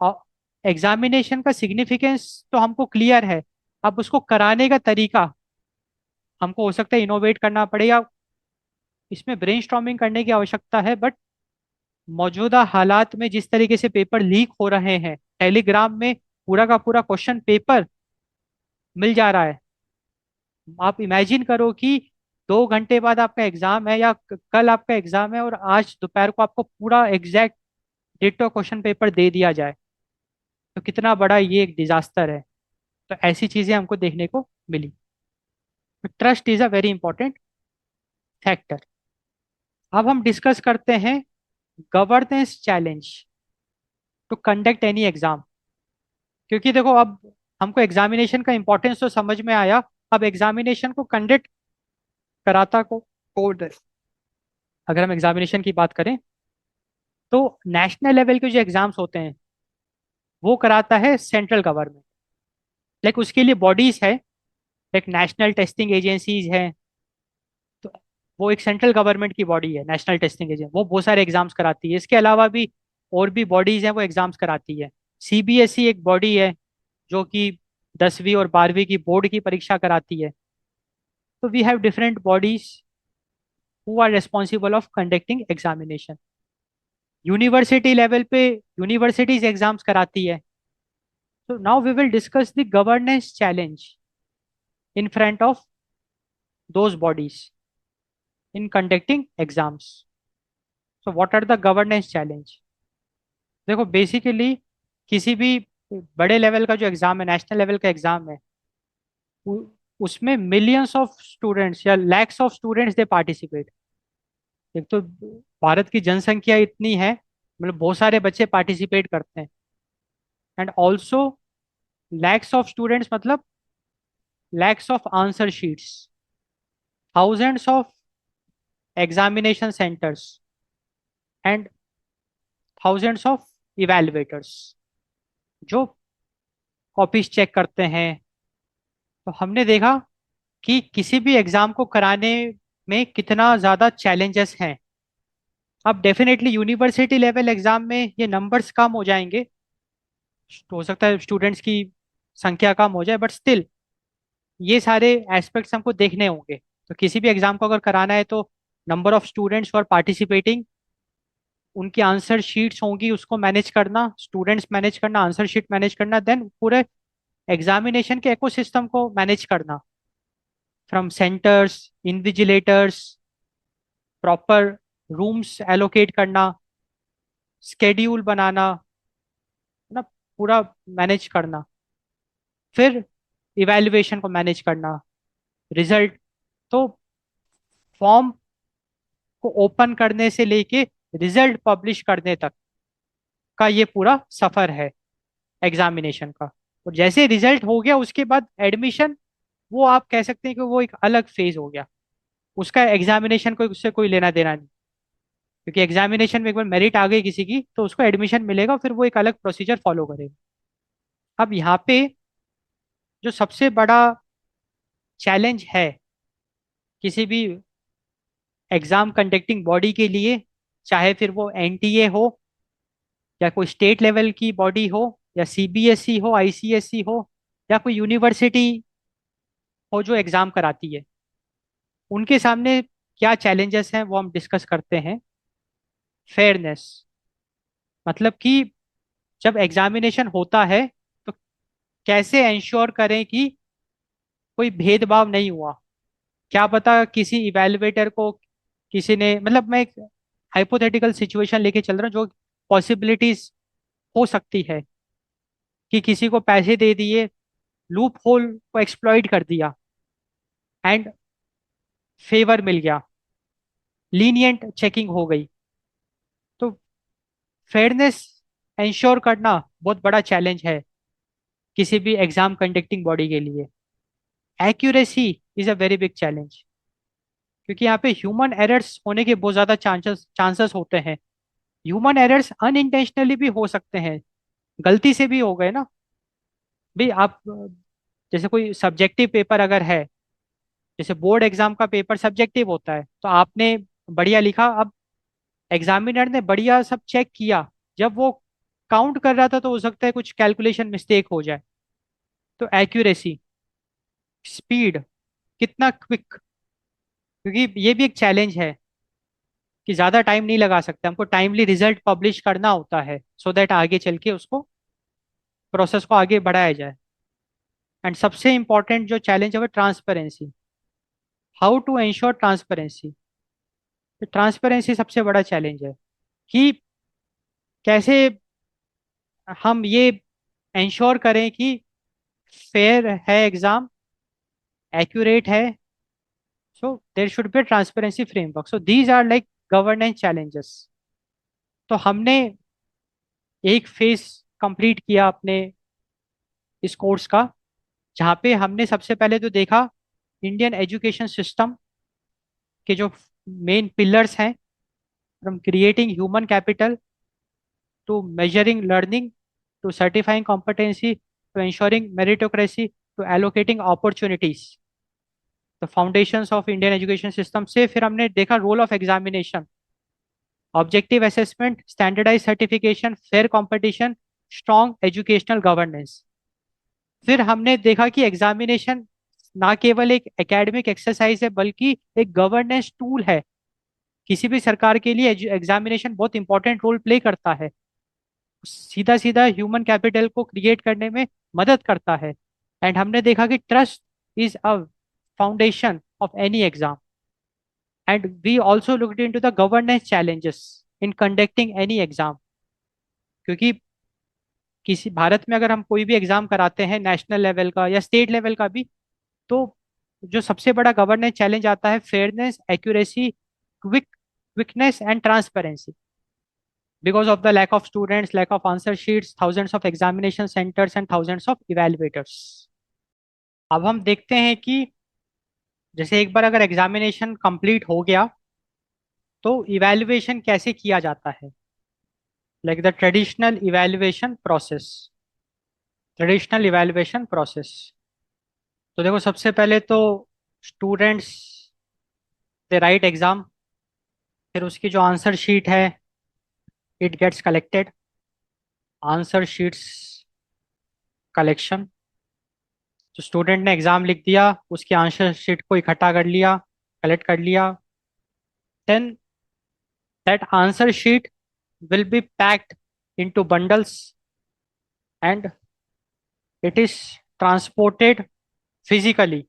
Speaker 1: एग्जामिनेशन का सिग्निफिकेंस तो हमको क्लियर है। अब उसको कराने का तरीका हमको हो सकता है इनोवेट करना पड़ेगा, इसमें ब्रेनस्टॉर्मिंग करने की आवश्यकता है। बट मौजूदा हालात में जिस तरीके से पेपर लीक हो रहे हैं, टेलीग्राम में पूरा का पूरा क्वेश्चन पेपर मिल जा रहा है। आप इमेजिन करो कि 2 घंटे बाद आपका एग्जाम है, या कल आपका एग्जाम है, और आज दोपहर को आपको पूरा एग्जैक्ट डिटो क्वेश्चन पेपर दे दिया जाए, तो कितना बड़ा ये एक डिजास्टर है। तो ऐसी चीजें हमको देखने को मिली। Trust is a very important factor. अब हम डिस्कस करते हैं governance challenge to conduct any exam. क्योंकि देखो, अब हमको एग्जामिनेशन का इंपॉर्टेंस तो समझ में आया। अब एग्जामिनेशन को कंडक्ट कराता को कौन है? अगर हम एग्जामिनेशन की बात करें, तो नेशनल लेवल के जो एग्जाम्स होते हैं वो कराता है सेंट्रल गवर्नमेंट। लाइक उसके लिए बॉडीज है, लाइक नेशनल टेस्टिंग एजेंसीज है। तो वो एक सेंट्रल गवर्नमेंट की बॉडी है, नेशनल टेस्टिंग एजेंसी, वो बहुत सारे एग्जाम्स कराती है। इसके अलावा भी और भी बॉडीज हैं, वो एग्जाम्स कराती है। CBSE एक बॉडी है जो कि 10वीं और 12वीं की बोर्ड की परीक्षा कराती है। तो we have different bodies who are responsible of conducting examination. University level पे यूनिवर्सिटीज एग्जाम्स कराती है। तो now we will discuss the governance challenge in front of those bodies in conducting exams. So what are the governance challenge? देखो, basically किसी भी बड़े level का जो एग्जाम है, नेशनल लेवल का एग्जाम है, उ- उसमें मिलियंस ऑफ स्टूडेंट्स या lakhs of students they participate. एक तो भारत की जनसंख्या इतनी है, मतलब बहुत सारे बच्चे पार्टिसिपेट करते हैं। And also lakhs of students मतलब lakhs of answer sheets, thousands of examination centres, and thousands of evaluators जो कॉपीज चेक करते हैं। तो हमने देखा कि किसी भी एग्जाम को कराने में कितना ज़्यादा चैलेंजेस हैं। अब डेफिनेटली यूनिवर्सिटी लेवल एग्जाम में ये नंबर्स कम हो जाएंगे, हो सकता है स्टूडेंट्स की संख्या कम हो जाए, बट स्टिल ये सारे एस्पेक्ट्स हमको देखने होंगे। तो किसी भी एग्जाम को अगर कराना है, तो number of students for participating, उनकी आंसर शीट्स होंगी, उसको मैनेज करना, स्टूडेंट्स मैनेज करना, आंसर शीट मैनेज करना, देन पूरे एग्जामिनेशन के इकोसिस्टम को मैनेज करना, from centres, invigilators, proper rooms allocate करना, स्केड्यूल बनाना, है ना, पूरा मैनेज करना, फिर इवैल्यूएशन को मैनेज करना, रिजल्ट। तो फॉर्म को ओपन करने से लेके रिजल्ट पब्लिश करने तक का ये पूरा सफर है एग्जामिनेशन का। और जैसे रिजल्ट हो गया उसके बाद एडमिशन, वो आप कह सकते हैं कि वो एक अलग फेज हो गया। उसका एग्जामिनेशन को उससे कोई लेना देना नहीं, क्योंकि एग्जामिनेशन में एक बार मेरिट आ गई किसी की, तो उसको एडमिशन मिलेगा, फिर वो एक अलग प्रोसीजर फॉलो करेगा। अब यहाँ पे जो सबसे बड़ा चैलेंज है किसी भी एग्जाम कंडक्टिंग बॉडी के लिए, चाहे फिर वो NTA हो या कोई स्टेट लेवल की बॉडी हो, या सीबीएसई हो, आईसीएसई हो, या कोई यूनिवर्सिटी हो जो एग्जाम कराती है, उनके सामने क्या चैलेंजेस हैं वो हम डिस्कस करते हैं। फेयरनेस, मतलब कि जब एग्जामिनेशन होता है तो कैसे इंश्योर करें कि कोई भेदभाव नहीं हुआ। क्या पता किसी इवेलुएटर को किसी ने, मतलब मैं एक हाइपोथेटिकल सिचुएशन लेके चल रहा हूँ जो पॉसिबिलिटीज हो सकती है, कि किसी को पैसे दे दिए, लूप होल को एक्सप्लॉइट कर दिया एंड फेवर मिल गया, लीनियंट चेकिंग हो गई। तो फेयरनेस इंश्योर करना बहुत बड़ा चैलेंज है किसी भी एग्जाम कंडक्टिंग बॉडी के लिए। Accuracy is a very big challenge, क्योंकि यहाँ पे ह्यूमन एरर्स होने के बहुत ज्यादा चांसेस चांसेस होते हैं। ह्यूमन एरर्स अनइंटेंशनली भी हो सकते हैं, गलती से भी हो गए ना। भी आप जैसे कोई सब्जेक्टिव पेपर अगर है, जैसे बोर्ड एग्जाम का पेपर सब्जेक्टिव होता है, तो आपने बढ़िया लिखा, अब एग्जामिनर ने बढ़िया सब चेक किया, जब वो काउंट कर रहा था तो हो सकता है कुछ कैलकुलेशन मिस्टेक हो जाए। तो एक्यूरेसी, स्पीड, कितना क्विक, क्योंकि ये भी एक चैलेंज है कि ज्यादा टाइम नहीं लगा सकते, हमको टाइमली रिजल्ट पब्लिश करना होता है सो दैट आगे चल के उसको प्रोसेस को आगे बढ़ाया जाए। एंड सबसे इंपॉर्टेंट जो चैलेंज है वो transparency. How to ensure transparency. Transparency सबसे बड़ा चैलेंज है कि कैसे हम ये इंश्योर करें कि फेयर है एग्जाम, एक्यूरेट है। So there should be transparency framework, so these are like governance challenges. तो हमने एक फेज कंप्लीट किया अपने इस कोर्स का, जहाँ पे हमने सबसे पहले तो देखा इंडियन एजुकेशन सिस्टम के जो मेन पिलर्स हैं, from creating human capital to measuring learning, to certifying competency, to ensuring meritocracy, to allocating opportunities, the foundations of Indian education system। से फिर हमने देखा role of examination, objective assessment, standardize certification, fair competition, strong educational governance. फिर हमने देखा कि examination ना केवल एक एकेडमिक एक्सरसाइज है बल्कि एक गवर्नेंस टूल है। किसी भी सरकार के लिए एग्जामिनेशन बहुत इंपॉर्टेंट रोल प्ले करता है, सीधा सीधा ह्यूमन कैपिटल को क्रिएट करने में मदद करता है। एंड हमने देखा कि trust is a foundation of any exam. And we also looked into the governance challenges in conducting any exam, क्योंकि किसी भारत में अगर हम कोई भी एग्जाम कराते हैं, नेशनल लेवल का या स्टेट लेवल का भी, तो जो सबसे बड़ा गवर्नेंस चैलेंज आता है fairness, accuracy, quickness and transparency, because of the lack of students, lack of answer sheets, thousands of examination centers and thousands of evaluators। अब हम देखते हैं कि जैसे एक बार अगर एग्जामिनेशन कंप्लीट हो गया तो इवैल्यूएशन कैसे किया जाता है, like the traditional evaluation process. तो देखो, सबसे पहले तो स्टूडेंट्स दे राइट एग्जाम, फिर उसकी जो आंसर शीट है it gets collected, answer sheets collection. तो स्टूडेंट ने एग्जाम लिख दिया, उसकी आंसर शीट को इकट्ठा कर लिया, कलेक्ट कर लिया, then that answer sheet will be packed into bundles and it is transported physically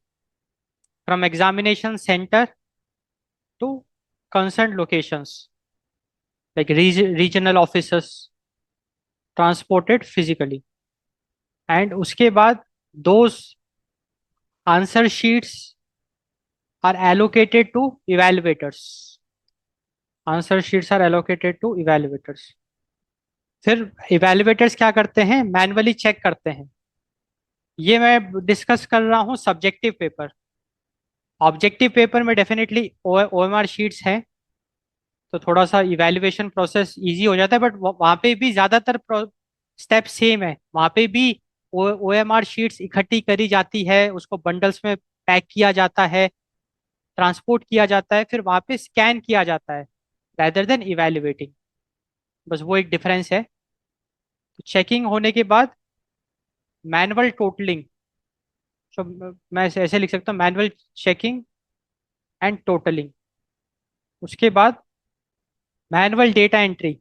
Speaker 1: from examination center to concerned locations like regional offices, transported physically। and उसके बाद those answer sheets are allocated to evaluators, answer sheets are allocated to evaluators. फिर evaluators क्या करते हैं, manually check करते हैं। ये मैं डिस्कस कर रहा हूँ सब्जेक्टिव पेपर। ऑब्जेक्टिव पेपर में डेफिनेटली ओएमआर शीट्स हैं, तो थोड़ा सा इवेल्युएशन प्रोसेस इजी हो जाता है, बट वहाँ पे भी ज़्यादातर स्टेप सेम है। वहाँ पे भी ओएमआर शीट्स इकट्ठी करी जाती है, उसको बंडल्स में पैक किया जाता है, ट्रांसपोर्ट किया जाता है, फिर वहाँ पे स्कैन किया जाता है, rather देन इवेल्युएटिंग। बस वो एक डिफरेंस है। चेकिंग होने के बाद मैनुअल टोटलिंग, तो मैं ऐसे लिख सकता हूँ, मैनुअल चेकिंग एंड टोटलिंग। उसके बाद मैनुअल डेटा एंट्री,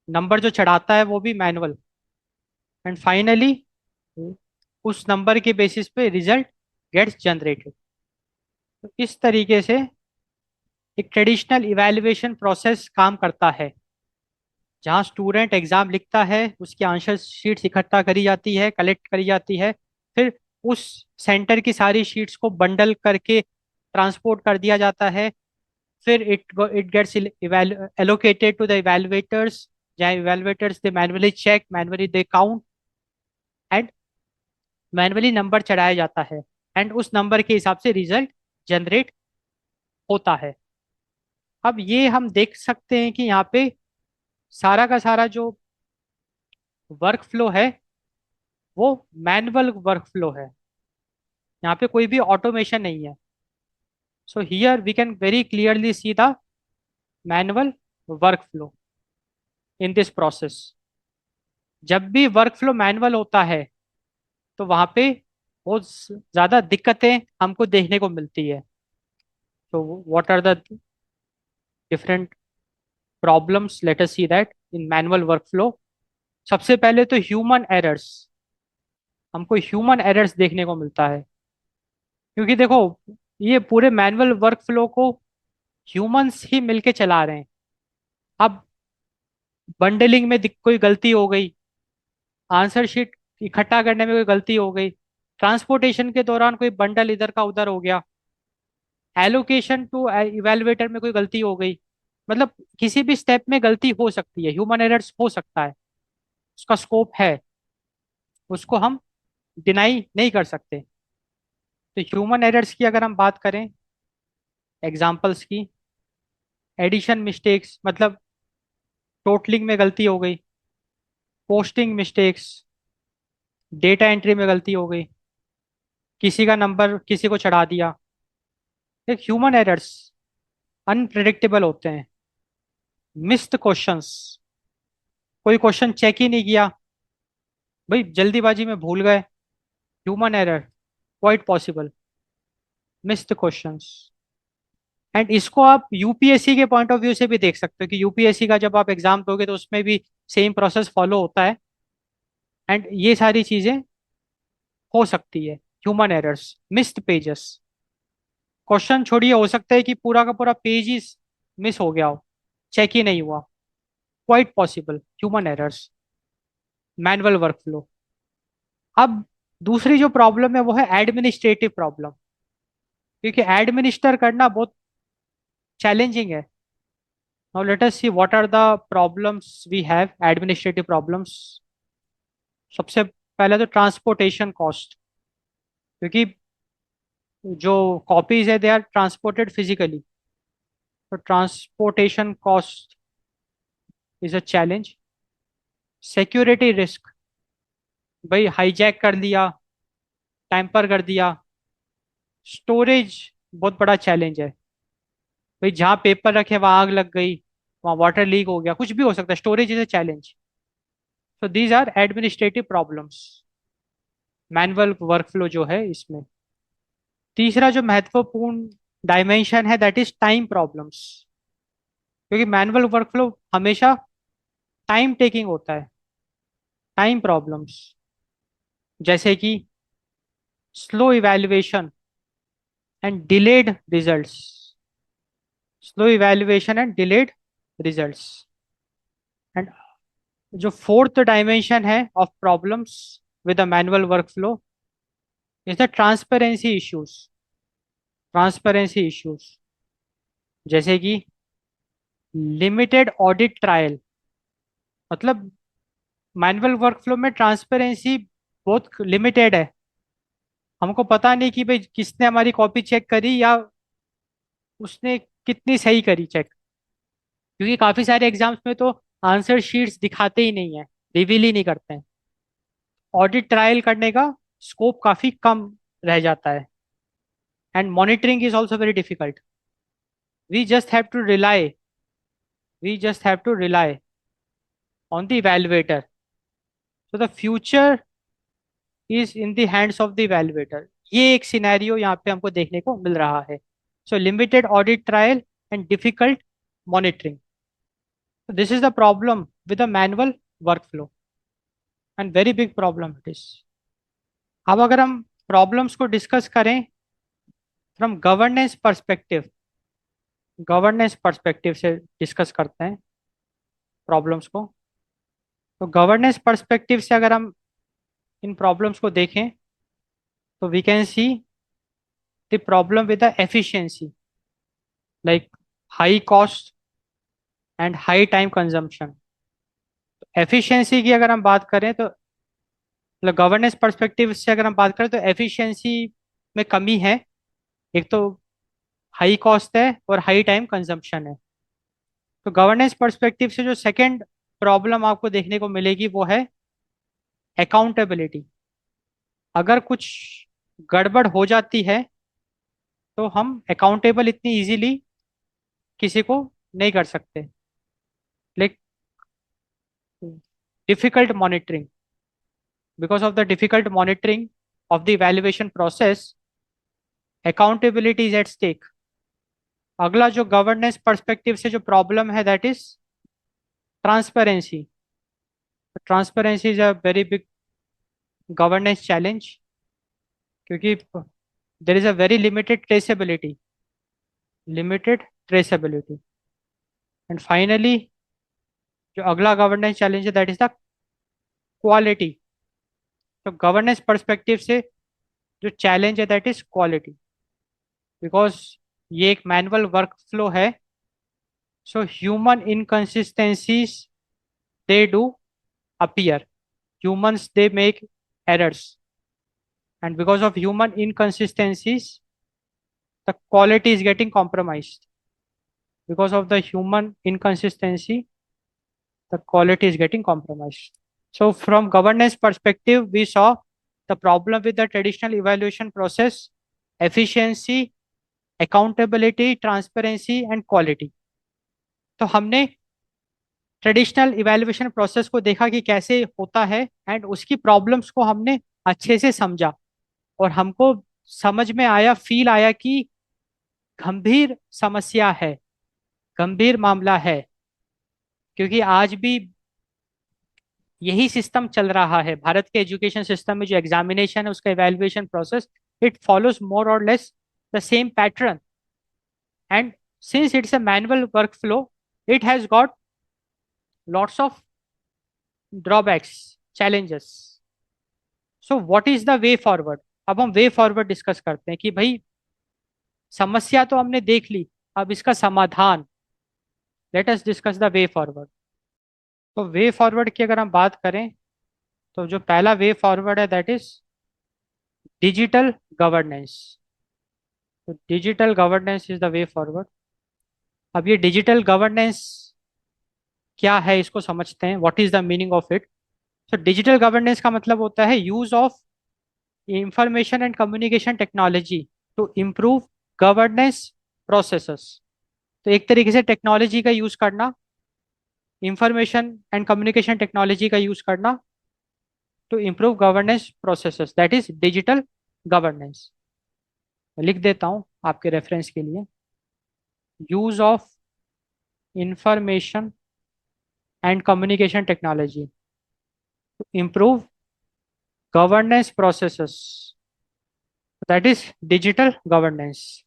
Speaker 1: नंबर जो चढ़ाता है वो भी मैनुअल। एंड फाइनली उस नंबर के बेसिस पे रिजल्ट गेट्स जनरेटेड। तो इस तरीके से एक ट्रेडिशनल इवैल्यूएशन प्रोसेस काम करता है, जहाँ स्टूडेंट एग्जाम लिखता है, उसकी आंसर शीट्स इकट्ठा करी जाती है, कलेक्ट करी जाती है, फिर उस सेंटर की सारी शीट्स को बंडल करके ट्रांसपोर्ट कर दिया जाता है। फिर it gets allocated to the evaluators, जहाँ evaluators they manually check, manually they count and manually number चढ़ाया जाता है। एंड उस नंबर के हिसाब से रिजल्ट जनरेट होता है। अब ये हम देख सकते हैं कि यहाँ पे सारा का सारा जो वर्क फ्लो है वो मैनुअल वर्क फ्लो है। यहाँ पे कोई भी ऑटोमेशन नहीं है। So here we can very clearly see the manual work flow in this process. जब भी वर्क फ्लो मैनुअल होता है तो वहाँ पे बहुत ज़्यादा दिक्कतें हमको देखने को मिलती है। तो what are the different problems, let us see that in manual work flow. सबसे पहले तो ह्यूमन एरर्स, हमको ह्यूमन एरर्स देखने को मिलता है, क्योंकि देखो ये पूरे मैनुअल वर्क फ्लो को ह्यूमंस ही मिलके चला रहे हैं। अब बंडलिंग में कोई गलती हो गई, आंसर शीट इकट्ठा करने में कोई गलती हो गई, ट्रांसपोर्टेशन के दौरान कोई बंडल इधर का उधर हो गया, एलोकेशन टू इवेलुएटर में कोई गलती हो गई, मतलब किसी भी स्टेप में गलती हो सकती है, ह्यूमन एरर्स हो सकता है, उसका स्कोप है, उसको हम डिनाई नहीं कर सकते। तो ह्यूमन एरर्स की अगर हम बात करें, एग्जांपल्स की, एडिशन मिस्टेक्स, मतलब टोटलिंग में गलती हो गई, पोस्टिंग मिस्टेक्स, डेटा एंट्री में गलती हो गई, किसी का नंबर किसी को चढ़ा दिया। एक ह्यूमन एरर्स अनप्रिडिक्टेबल होते हैं। मिस्ड क्वेश्चंस, कोई क्वेश्चन चेक ही नहीं किया, भाई जल्दीबाजी में भूल गए, human error, quite possible. Missed questions. And इसको आप यूपीएससी के पॉइंट ऑफ व्यू से भी देख सकते हो कि यूपीएससी का जब आप एग्जाम दोगे तो उसमें भी सेम प्रोसेस फॉलो होता है। एंड ये सारी चीजें हो सकती है, human errors, missed pages. Question छोड़िए, हो सकता है कि पूरा का पूरा पेज ही मिस हो गया हो, चेक ही नहीं हुआ, quite possible, human errors, manual workflow. अब दूसरी जो प्रॉब्लम है वो है एडमिनिस्ट्रेटिव प्रॉब्लम, क्योंकि एडमिनिस्टर करना बहुत चैलेंजिंग है। Now let us see what are the problems we have, administrative problems. सबसे पहले तो ट्रांसपोर्टेशन कॉस्ट, क्योंकि जो कॉपीज है दे आर ट्रांसपोर्टेड फिजिकली, तो transportation cost is a challenge. Security risk, भाई हाईजैक कर लिया, टैंपर कर दिया। स्टोरेज बहुत बड़ा चैलेंज है, भाई जहाँ पेपर रखे वहाँ आग लग गई, वहाँ वाटर लीक हो गया, कुछ भी हो सकता है, storage is a challenge. So these are administrative problems, manual workflow जो है इसमें। तीसरा जो महत्वपूर्ण डायमेंशन है दैट इज टाइम प्रॉब्लम्स, क्योंकि मैनुअल वर्कफ्लो हमेशा टाइम टेकिंग होता है। टाइम प्रॉब्लम्स जैसे कि slow evaluation and delayed results, slow evaluation and delayed results. And जो फोर्थ डायमेंशन है of problems with the manual workflow is the transparency issues. Transparency issues जैसे कि limited audit trial, मतलब manual workflow में transparency बहुत limited है। हमको पता नहीं कि भाई किसने हमारी कॉपी चेक करी या उसने कितनी सही करी चेक, क्योंकि काफी सारे एग्जाम्स में तो आंसर शीट्स दिखाते ही नहीं है, रिवील ही नहीं करते हैं। ऑडिट ट्रायल करने का स्कोप काफी कम रह जाता है। And monitoring is also very difficult. We just have to rely, we just have to rely on the evaluator तो the future is in the hands of the evaluator. ये एक scenario यहाँ पे हमको देखने को मिल रहा है। सो limited audit trial and difficult monitoring, this is the problem with the manual work flow and very big problem it is. अब अगर हम प्रॉब्लम्स को डिस्कस करें फ्रॉम गवर्नेंस पर्सपेक्टिव से डिस्कस करते हैं प्रॉब्लम्स को। तो गवर्नेंस पर्सपेक्टिव से अगर हम इन प्रॉब्लम्स को देखें तो we can see the problem with the efficiency, like high cost and high time consumption. Efficiency की अगर हम बात करें तो मतलब गवर्नेंस पर्सपेक्टिव से अगर हम बात करें तो एफिशिएंसी में कमी है। एक तो हाई कॉस्ट है और हाई टाइम कंजम्पशन है। तो गवर्नेंस पर्सपेक्टिव से जो सेकंड प्रॉब्लम आपको देखने को मिलेगी वो है अकाउंटेबिलिटी। अगर कुछ गड़बड़ हो जाती है तो हम अकाउंटेबल इतनी इजीली किसी को नहीं कर सकते। Like difficult monitoring, because of the difficult monitoring of the evaluation process, accountability is at stake. अगला जो गवर्नेंस पर्सपेक्टिव से जो प्रॉब्लम है that is transparency. Transparency is a very big governance challenge, क्योंकि there is a very limited traceability. And finally जो अगला governance challenge है that is the quality. तो गवर्नेंस पर्सपेक्टिव से जो चैलेंज है दैट इज क्वालिटी, बिकॉज ये एक मैनुअल वर्क फ्लो है। So human inconsistencies they do appear, humans they make errors, and because of human inconsistencies the quality is getting compromised. Because of the human inconsistency the quality is getting compromised. So from governance perspective we saw the problem with the traditional evaluation process: efficiency, accountability, transparency and quality. तो हमने traditional evaluation process को देखा कि कैसे होता है, and उसकी problems को हमने अच्छे से समझा, और हमको समझ में आया, फील आया कि गंभीर समस्या है, गंभीर मामला है। क्योंकि आज भी यही सिस्टम चल रहा है भारत के एजुकेशन सिस्टम में। जो एग्जामिनेशन है उसका इवैल्यूएशन प्रोसेस, इट फॉलोज मोर और less the same pattern, and since it's a manual work flow it has got lots of drawbacks, challenges. So what is the way forward? अब हम way forward discuss करते हैं कि भाई समस्या तो हमने देख ली, अब इसका समाधान। Let us discuss the way forward. तो वे फॉरवर्ड की अगर हम बात करें तो जो पहला वे फॉरवर्ड है दैट इज डिजिटल गवर्नेंस। तो digital governance is the way forward. अब ये डिजिटल गवर्नेंस क्या है इसको समझते हैं, what is the meaning of it. तो डिजिटल गवर्नेंस का मतलब होता है use of information and communication technology to improve governance processes. तो एक तरीके से टेक्नोलॉजी का यूज करना, इंफॉर्मेशन एंड कम्युनिकेशन टेक्नोलॉजी का यूज करना to improve governance processes, that is digital governance. लिख देता हूं आपके रेफरेंस के लिए: use of information and communication technology to improve governance processes, that is digital governance.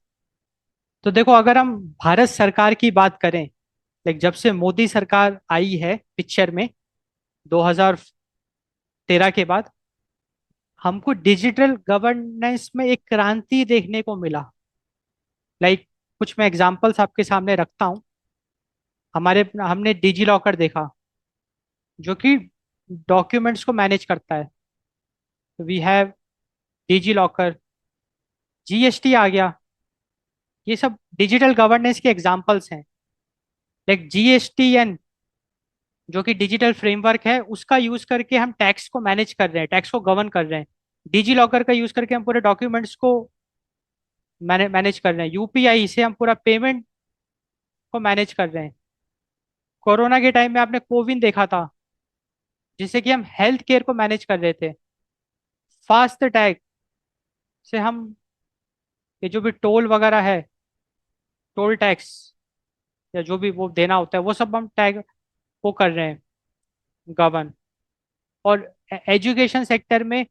Speaker 1: तो देखो, अगर हम भारत सरकार की बात करें, लाइक जब से मोदी सरकार आई है पिक्चर में 2013 के बाद, हमको डिजिटल गवर्नेंस में एक क्रांति देखने को मिला। लाइक कुछ मैं एग्जांपल्स आपके सामने रखता हूँ। हमारे हमने डिजी लॉकर देखा जो कि डॉक्यूमेंट्स को मैनेज करता है। We have DigiLocker, GST आ गया, ये सब डिजिटल गवर्नेंस के एग्जांपल्स हैं। लाइक जीएसटीएन जो कि डिजिटल फ्रेमवर्क है, उसका यूज करके हम टैक्स को मैनेज कर रहे हैं, टैक्स को गवर्न कर रहे हैं। डिजी लॉकर का यूज करके हम पूरे डॉक्यूमेंट्स को मैनेज कर रहे हैं। यूपीआई से हम पूरा पेमेंट को मैनेज कर रहे हैं। कोरोना के टाइम में आपने कोविन देखा था, जिससे कि हम हेल्थ केयर को मैनेज कर रहे थे। फास्ट टैग से हम ये जो भी टोल वगैरह है, टोल टैक्स या जो भी वो देना होता है, वो सब हम टैग वो कर रहे हैं, गवर्न। और एजुकेशन सेक्टर में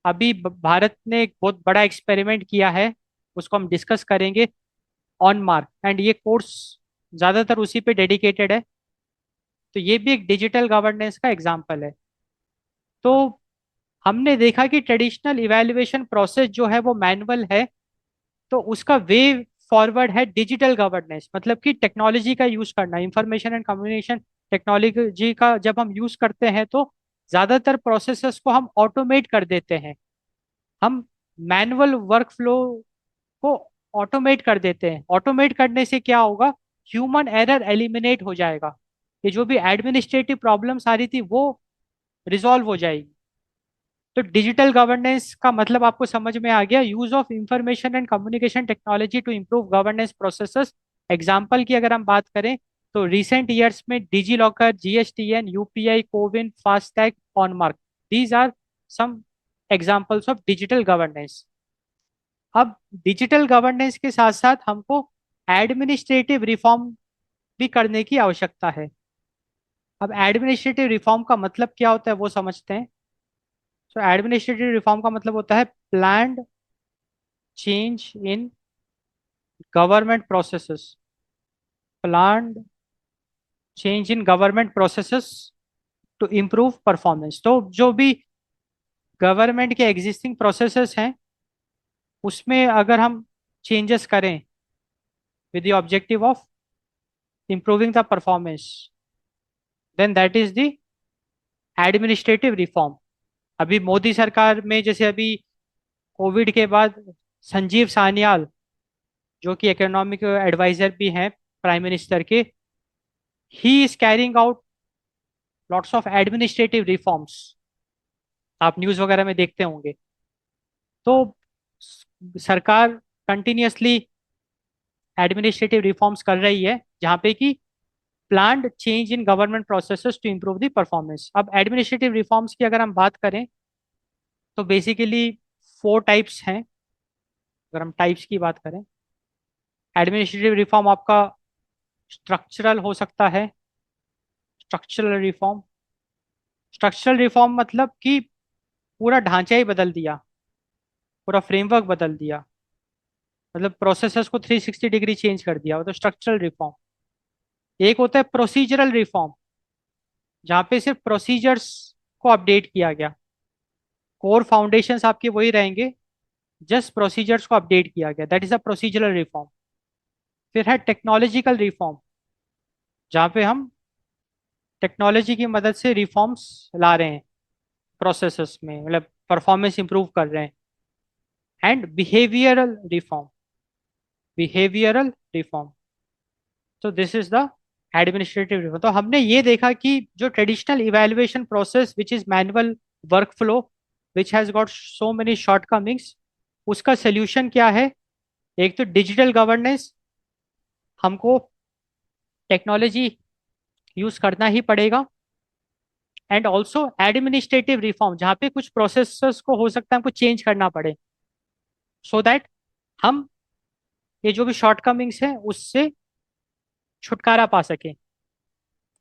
Speaker 1: अभी भारत ने एक बहुत बड़ा एक्सपेरिमेंट किया है, उसको हम डिस्कस करेंगे, ऑन मार्क। एंड ये कोर्स ज़्यादातर उसी पे डेडिकेटेड है। तो ये भी एक डिजिटल गवर्नेंस का एग्जाम्पल है। तो हमने देखा कि ट्रेडिशनल इवैल्यूएशन प्रोसेस जो है वो मैनुअल है, तो उसका वे फॉरवर्ड है डिजिटल गवर्नेंस, मतलब कि टेक्नोलॉजी का यूज करना, इंफॉर्मेशन एंड कम्युनिकेशन टेक्नोलॉजी का जब हम यूज करते हैं तो ज्यादातर प्रोसेसेस को हम ऑटोमेट कर देते हैं। हम मैनुअल वर्क फ्लो को ऑटोमेट कर देते हैं। ऑटोमेट करने से क्या होगा, ह्यूमन एरर एलिमिनेट हो जाएगा। ये जो भी एडमिनिस्ट्रेटिव प्रॉब्लम्स आ रही थी वो रिजॉल्व हो जाएगी। तो डिजिटल गवर्नेंस का मतलब आपको समझ में आ गया, use of information and communication technology to improve governance processes. Example की अगर हम बात करें तो रिसेंट ईयर्स में DigiLocker, GSTN, UPI, CoWIN, FASTag, OnMark, these are some examples of digital governance. अब डिजिटल गवर्नेंस के साथ साथ हमको एडमिनिस्ट्रेटिव रिफॉर्म भी करने की आवश्यकता है। अब एडमिनिस्ट्रेटिव रिफॉर्म का मतलब क्या होता है वो समझते हैं। सो एडमिनिस्ट्रेटिव रिफॉर्म का मतलब होता है planned change in government processes, planned change in government processes to improve performance. तो जो भी गवर्नमेंट के एग्जिस्टिंग प्रोसेसेस हैं उसमें अगर हम चेंजेस करें with the objective of improving the performance, then that is the administrative reform. अभी मोदी सरकार में जैसे अभी कोविड के बाद संजीव सान्याल, जो कि इकोनॉमिक एडवाइजर भी हैं प्राइम मिनिस्टर के, he is carrying out lots of administrative reforms. आप न्यूज़ वगैरह में देखते होंगे। तो सरकार कंटिन्यूअसली एडमिनिस्ट्रेटिव रिफॉर्म्स कर रही है जहाँ पे कि planned change in government processes to improve the performance. अब एडमिनिस्ट्रेटिव रिफॉर्म्स की अगर हम बात करें तो बेसिकली 4 टाइप्स हैं। अगर हम टाइप्स की बात करें, एडमिनिस्ट्रेटिव रिफॉर्म आपका स्ट्रक्चरल हो सकता है। स्ट्रक्चरल रिफॉर्म, स्ट्रक्चरल रिफॉर्म मतलब कि पूरा ढांचा ही बदल दिया, पूरा फ्रेमवर्क बदल दिया, मतलब प्रोसेसेस को 360 डिग्री चेंज कर दिया, वो तो स्ट्रक्चरल रिफॉर्म। एक होता है प्रोसीजरल रिफॉर्म, जहाँ पे सिर्फ प्रोसीजर्स को अपडेट किया गया, कोर फाउंडेशंस आपके वही रहेंगे, जस्ट प्रोसीजर्स को अपडेट किया गया, that is a procedural reform. फिर है टेक्नोलॉजिकल रिफॉर्म, जहाँ पे हम टेक्नोलॉजी की मदद से रिफॉर्म्स ला रहे हैं प्रोसेसेस में, मतलब परफॉर्मेंस इंप्रूव कर रहे हैं। And behavioural reform, behavioural reform, तो this is the administrative reform. तो हमने ये देखा कि जो traditional evaluation process which is manual work flow which has got so many shortcomings, उसका सोल्यूशन क्या है। एक तो डिजिटल गवर्नेंस, हमको टेक्नोलॉजी यूज करना ही पड़ेगा। एंड ऑल्सो एडमिनिस्ट्रेटिव रिफॉर्म, जहाँ पे कुछ प्रोसेस को हो सकता है हमको चेंज करना पड़े, सो दैट हम ये जो भी शॉर्टकमिंग्स हैं उससे छुटकारा पा सकें।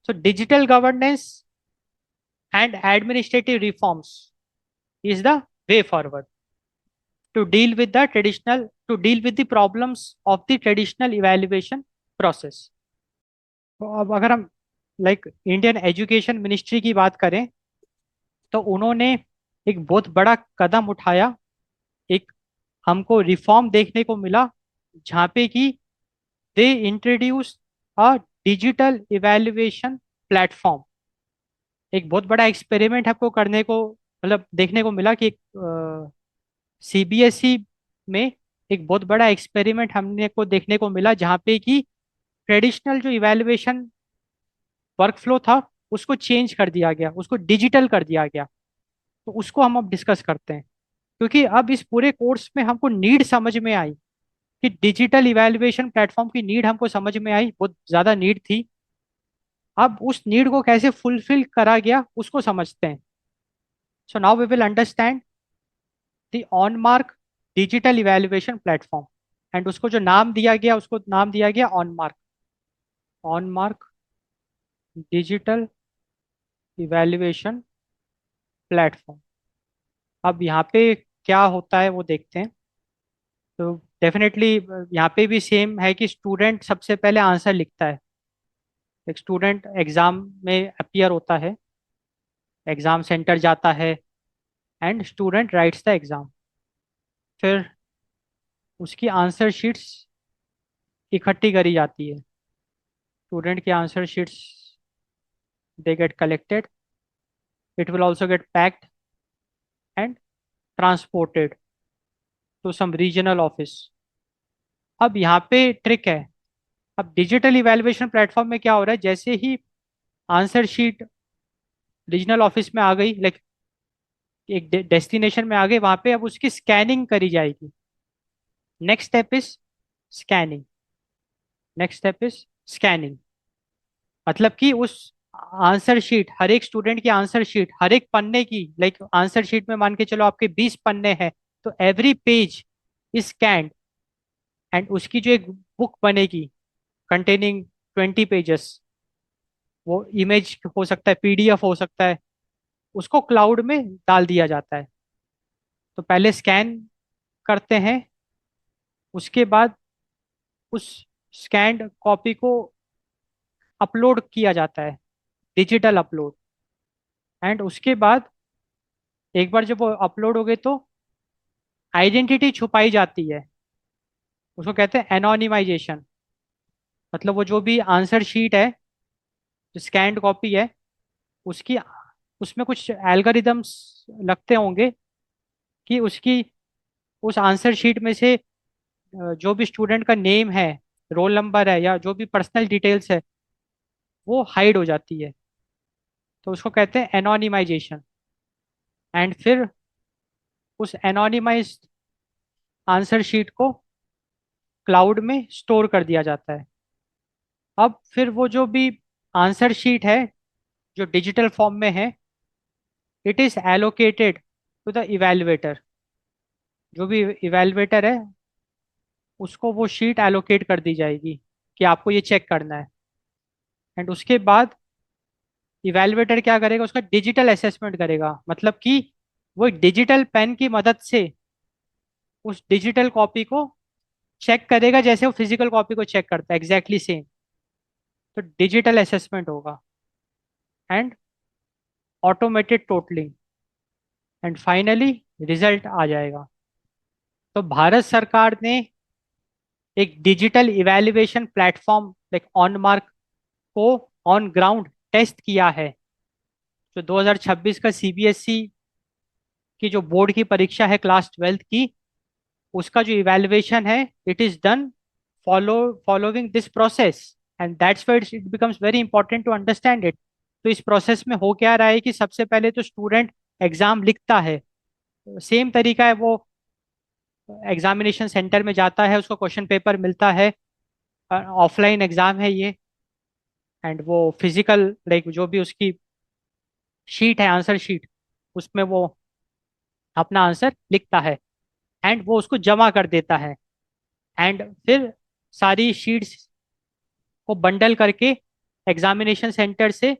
Speaker 1: So digital governance and administrative reforms is the way forward to deal with the traditional, to deal with the problems of the traditional evaluation process। तो अब अगर हम लाइक इंडियन एजुकेशन मिनिस्ट्री की बात करें तो उन्होंने एक बहुत बड़ा कदम उठाया। एक हमको रिफॉर्म देखने को मिला जहाँ पे कि they introduce a digital evaluation platform. एक बहुत बड़ा एक्सपेरिमेंट आपको करने को, मतलब देखने को मिला कि सीबीएसई में एक बहुत बड़ा एक्सपेरिमेंट हमने को देखने को मिला जहाँ पे कि ट्रेडिशनल जो इवैल्यूएशन वर्क फ्लो था उसको चेंज कर दिया गया, उसको डिजिटल कर दिया गया। तो उसको हम अब डिस्कस करते हैं, क्योंकि अब इस पूरे कोर्स में हमको नीड समझ में आई कि डिजिटल इवैल्यूएशन प्लेटफॉर्म की नीड हमको समझ में आई, बहुत ज़्यादा नीड थी। अब उस नीड को कैसे फुलफिल करा गया उसको समझते हैं। So now we will understand the On mark digital evaluation platform. And उसको जो नाम दिया गया, उसको नाम दिया गया On Mark. On mark digital evaluation platform. अब यहाँ पे क्या होता है वो देखते हैं। तो डेफिनेटली यहाँ पे भी सेम है कि स्टूडेंट सबसे पहले आंसर लिखता है। एक स्टूडेंट एग्जाम में अपीयर होता है, एग्जाम सेंटर जाता है, and student rights the exam. फिर उसकी आंसर शीट्स इकट्ठी करी जाती है। स्टूडेंट की answer sheets they get collected, it will also get packed and transported to some regional office. अब यहाँ पे ट्रिक है। अब डिजिटल इवैल्यूएशन प्लेटफॉर्म में क्या हो रहा है, जैसे ही आंसर शीट रीजनल ऑफिस में आ गई, लाइक एक डेस्टिनेशन में आ गई, वहां पे अब उसकी स्कैनिंग करी जाएगी। Next step is scanning. Next step is scanning. मतलब कि उस आंसर शीट, हर एक स्टूडेंट की आंसर शीट, हर एक पन्ने की, लाइक आंसर शीट में मान के चलो आपके 20 पन्ने हैं, तो every page is scanned. And उसकी जो एक बुक बनेगी कंटेनिंग 20 पेजेस, वो इमेज हो सकता है, पीडीएफ हो सकता है, उसको क्लाउड में डाल दिया जाता है। तो पहले स्कैन करते हैं, उसके बाद उस स्कैन्ड कॉपी को अपलोड किया जाता है, डिजिटल अपलोड। एंड उसके बाद एक बार जब वो अपलोड हो गए तो आइडेंटिटी छुपाई जाती है। उसको कहते हैं एनोनिमाइजेशन। मतलब वो जो भी आंसर शीट है, जो स्कैन्ड कॉपी है, उसकी, उसमें कुछ एल्गोरिदम्स लगते होंगे कि उसकी, उस आंसर शीट में से जो भी स्टूडेंट का नेम है, रोल नंबर है, या जो भी पर्सनल डिटेल्स है, वो हाइड हो जाती है। तो उसको कहते हैं एनोनिमाइजेशन। एंड फिर उस एनोनिमाइज्ड आंसर शीट को क्लाउड में स्टोर कर दिया जाता है। अब फिर वो जो भी आंसर शीट है जो डिजिटल फॉर्म में है, it is allocated to the evaluator. जो भी इवेलुएटर है, उसको वो शीट एलोकेट कर दी जाएगी कि आपको ये चेक करना है। एंड उसके बाद इवेलुएटर क्या करेगा, उसका डिजिटल असेसमेंट करेगा। मतलब कि वो एक डिजिटल पेन की मदद से उस डिजिटल कॉपी को चेक करेगा, जैसे वो फिजिकल कॉपी को चेक करता है, एग्जैक्टली सेम। तो डिजिटल असेसमेंट होगा, and automated totalling, and finally result आ जाएगा। तो भारत सरकार ने एक digital evaluation platform like OnMark को ऑन ग्राउंड टेस्ट किया है। जो 2026 का सीबीएसई की जो बोर्ड की परीक्षा है क्लास 12th की, उसका जो इवैल्यूएशन है, it is done following this process. And that's why it becomes very important to understand it. तो इस प्रोसेस में हो क्या रहा है कि सबसे पहले तो स्टूडेंट एग्जाम लिखता है, सेम तरीका है, वो एग्जामिनेशन सेंटर में जाता है, उसको क्वेश्चन पेपर मिलता है, ऑफलाइन एग्जाम है ये। एंड वो फिजिकल, लाइक जो भी उसकी शीट है, आंसर शीट, उसमें वो अपना आंसर लिखता है, एंड वो उसको जमा कर देता है। एंड फिर सारी शीट्स को बंडल करके एग्जामिनेशन सेंटर से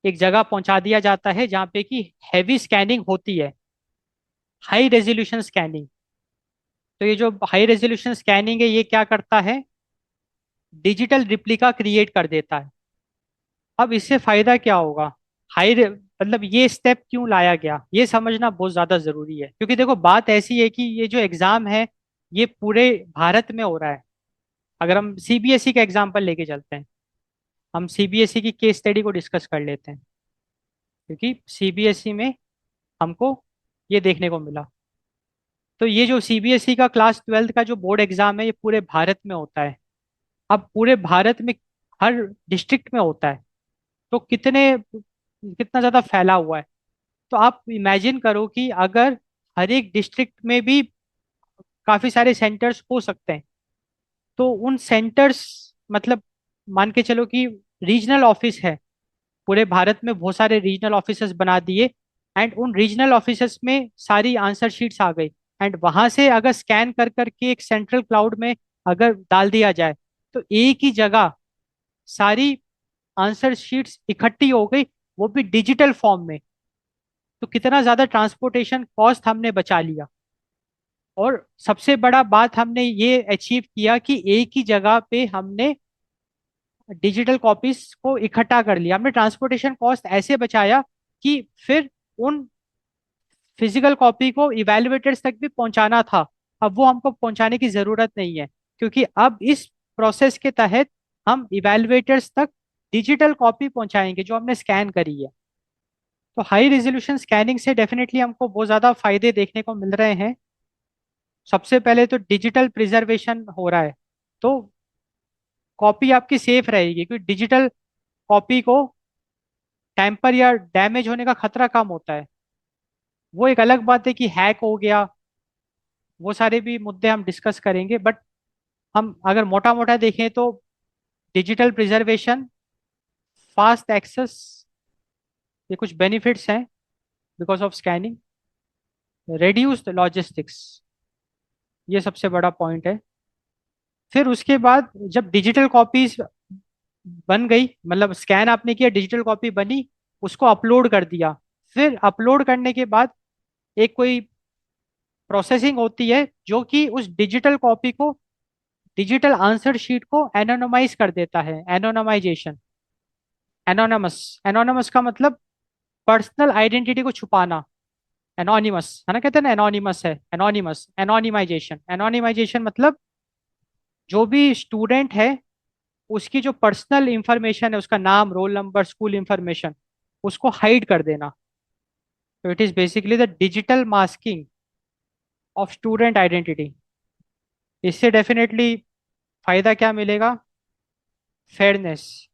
Speaker 1: एक जगह पहुंचा दिया जाता है जहाँ पे कि हैवी स्कैनिंग होती है, हाई रेजोल्यूशन स्कैनिंग। तो ये जो हाई रेजोल्यूशन स्कैनिंग है, ये क्या करता है, डिजिटल रिप्लिका क्रिएट कर देता है। अब इससे फायदा क्या होगा, मतलब ये स्टेप क्यों लाया गया, ये समझना बहुत ज्यादा जरूरी है। क्योंकि देखो बात ऐसी है कि ये जो एग्जाम है, ये पूरे भारत में हो रहा है। अगर हम सीबीएसई का एग्जाम्पल लेके चलते हैं, हम सीबीएसई की केस स्टडी को डिस्कस कर लेते हैं। क्योंकि सीबीएसई में हमको ये देखने को मिला। तो ये जो सीबीएसई का क्लास 12th का जो बोर्ड एग्जाम है, ये पूरे भारत में होता है। अब पूरे भारत में हर डिस्ट्रिक्ट में होता है। तो कितना ज्यादा फैला हुआ है। तो आप इमेजिन करो कि अगर हर एक डिस्ट्रिक्ट में भी काफी सारे सेंटर्स हो सकते हैं, तो उन सेंटर्स, मतलब मान के चलो कि रीजनल ऑफिस है, पूरे भारत में बहुत सारे रीजनल ऑफिसेस बना दिए। एंड उन रीजनल ऑफिसेस में सारी आंसर शीट्स आ गई। एंड वहां से अगर स्कैन कर करके एक सेंट्रल क्लाउड में अगर डाल दिया जाए, तो एक ही जगह सारी आंसर शीट्स इकट्ठी हो गई, वो भी डिजिटल फॉर्म में। तो कितना ज्यादा ट्रांसपोर्टेशन कॉस्ट हमने बचा लिया। और सबसे बड़ा बात हमने ये अचीव किया कि एक ही जगह पे हमने डिजिटल कॉपीज को इकट्ठा कर लिया। हमने ट्रांसपोर्टेशन कॉस्ट ऐसे बचाया कि फिर उन फिजिकल कॉपी को इवेलुएटर्स तक भी पहुंचाना था, अब वो हमको पहुंचाने की जरूरत नहीं है, क्योंकि अब इस प्रोसेस के तहत हम इवेलुएटर्स तक डिजिटल कॉपी पहुंचाएंगे जो हमने स्कैन करी है। तो हाई रेजोल्यूशन स्कैनिंग से डेफिनेटली हमको बहुत ज़्यादा फायदे देखने को मिल रहे हैं। सबसे पहले तो डिजिटल प्रिजर्वेशन हो रहा है, तो कॉपी आपकी सेफ रहेगी, क्योंकि डिजिटल कॉपी को टैम्पर या डैमेज होने का खतरा कम होता है। वो एक अलग बात है कि हैक हो गया, वो सारे भी मुद्दे हम डिस्कस करेंगे, बट हम अगर मोटा मोटा देखें तो डिजिटल प्रिजर्वेशन, फास्ट एक्सेस, ये कुछ बेनिफिट्स हैं because of scanning. Reduced logistics, ये सबसे बड़ा पॉइंट है। फिर उसके बाद जब डिजिटल कॉपीज बन गई, मतलब स्कैन आपने किया, डिजिटल कॉपी बनी, उसको अपलोड कर दिया। फिर अपलोड करने के बाद एक कोई प्रोसेसिंग होती है जो कि उस डिजिटल कॉपी को, डिजिटल आंसर शीट को एनोनमाइज कर देता है। एनोनमाइजेशन, एनोनमस, एनोनमस का मतलब पर्सनल आइडेंटिटी को छुपाना। एनोनिमस है ना, कहते हैं ना एनोनिमस है, एनोनिमस, एनोनिमाइजेशन। एनोनिमाइजेशन मतलब जो भी स्टूडेंट है उसकी जो पर्सनल इंफॉर्मेशन है, उसका नाम, रोल नंबर, स्कूल इंफॉर्मेशन, उसको हाइड कर देना। तो it is basically the digital masking of student identity. इससे डेफिनेटली फायदा क्या मिलेगा? फेयरनेस,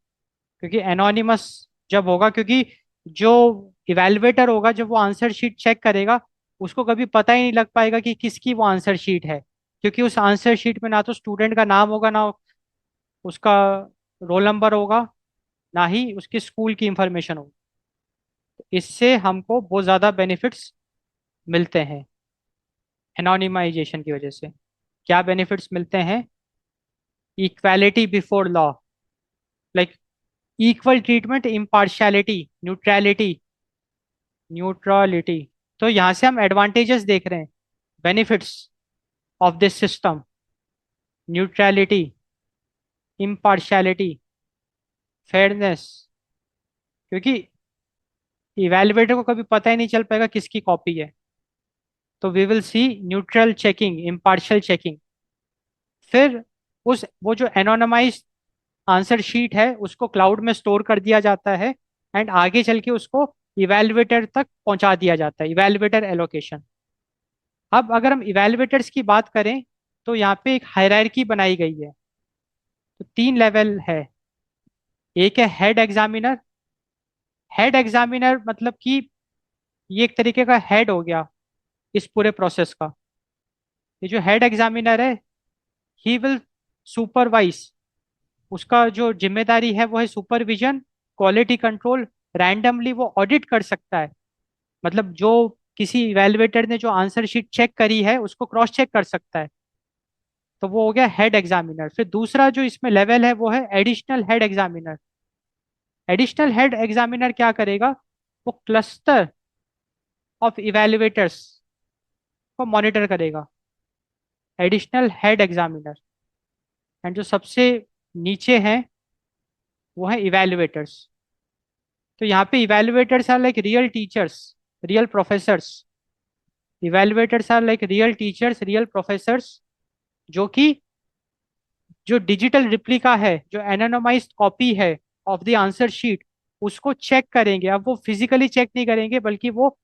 Speaker 1: क्योंकि एनोनिमस जब होगा, क्योंकि जो इवेलुएटर होगा जब वो आंसर शीट चेक करेगा, उसको कभी पता ही नहीं लग पाएगा कि किसकी वो आंसर शीट है, क्योंकि उस आंसर शीट में ना तो स्टूडेंट का नाम होगा, ना उसका रोल नंबर होगा, ना ही उसकी स्कूल की इंफॉर्मेशन होगी। इससे हमको बहुत ज़्यादा बेनिफिट्स मिलते हैं एनोनिमाइजेशन की वजह से। क्या बेनिफिट्स मिलते हैं? Equality before law, like equal treatment, impartiality, neutrality, neutrality. तो यहाँ से हम एडवांटेजेस देख रहे हैं, benefits of this system: neutrality, impartiality, fairness. क्योंकि इवेलुएटर को कभी पता ही नहीं चल पाएगा किसकी कॉपी है, तो we will see neutral checking, impartial checking. फिर उस वो जो एनोनमाइज आंसर शीट है उसको क्लाउड में स्टोर कर दिया जाता है, एंड आगे चल के उसको इवेलुएटर तक पहुंचा दिया जाता है, इवेलुएटर एलोकेशन। अब अगर हम इवेलुएटर्स की बात करें, तो यहाँ पे एक हायरार्की बनाई गई है। तो 3 लेवल है। एक है हेड एग्जामिनर। हेड एग्जामिनर मतलब कि ये एक तरीके का हेड हो गया इस पूरे प्रोसेस का। ये जो हेड एग्जामिनर है, ही विल सुपरवाइज, उसका जो जिम्मेदारी है वो है सुपरविजन, क्वालिटी कंट्रोल। रैंडमली वो ऑडिट कर सकता है, मतलब जो किसी इवेलुएटर ने जो आंसर शीट चेक करी है उसको क्रॉस चेक कर सकता है। तो वो हो गया हेड एग्जामिनर। फिर दूसरा जो इसमें लेवल है वो है additional head examiner. Additional head examiner क्या करेगा? वो क्लस्टर ऑफ इवेलुएटर्स को मॉनिटर करेगा, एडिशनल हेड एग्जामिनर। एंड जो सबसे नीचे है वो है इवेलुएटर्स। तो यहाँ पे evaluators are like real teachers, real professors. Evaluators are like real teachers, real professors, जो कि जो डिजिटल रिप्लिका है, जो एनोनमाइज्ड कॉपी है ऑफ द आंसर शीट, उसको चेक करेंगे। अब वो फिजिकली चेक नहीं करेंगे, बल्कि वो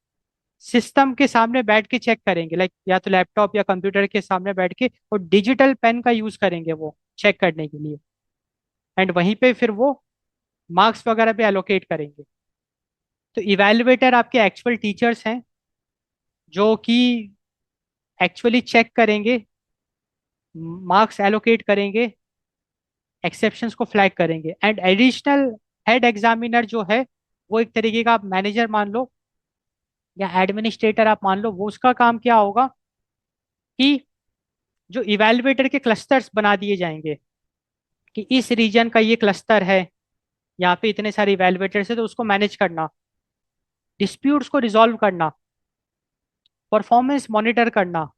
Speaker 1: सिस्टम के सामने बैठ के चेक करेंगे, लाइक या तो लैपटॉप या कंप्यूटर के सामने बैठ के, और डिजिटल पेन का यूज करेंगे वो चेक करने के लिए। एंड वहीं पे फिर वो मार्क्स वगैरह भी एलोकेट करेंगे। तो इवेलुएटर आपके एक्चुअल टीचर्स हैं, जो कि एक्चुअली चेक करेंगे, मार्क्स एलोकेट करेंगे, एक्सेप्शंस को फ्लैग करेंगे। एंड एडिशनल हेड एग्जामिनर जो है वो एक तरीके का आप मैनेजर मान लो या एडमिनिस्ट्रेटर आप मान लो, वो उसका काम क्या होगा कि जो इवेलुएटर के क्लस्टर्स बना दिए जाएंगे कि इस रीजन का ये क्लस्टर है, यहाँ पे इतने सारे इवेलुएटर्स है, तो उसको मैनेज करना, डिस्प्यूट्स को रिजॉल्व करना, परफॉर्मेंस मॉनिटर करना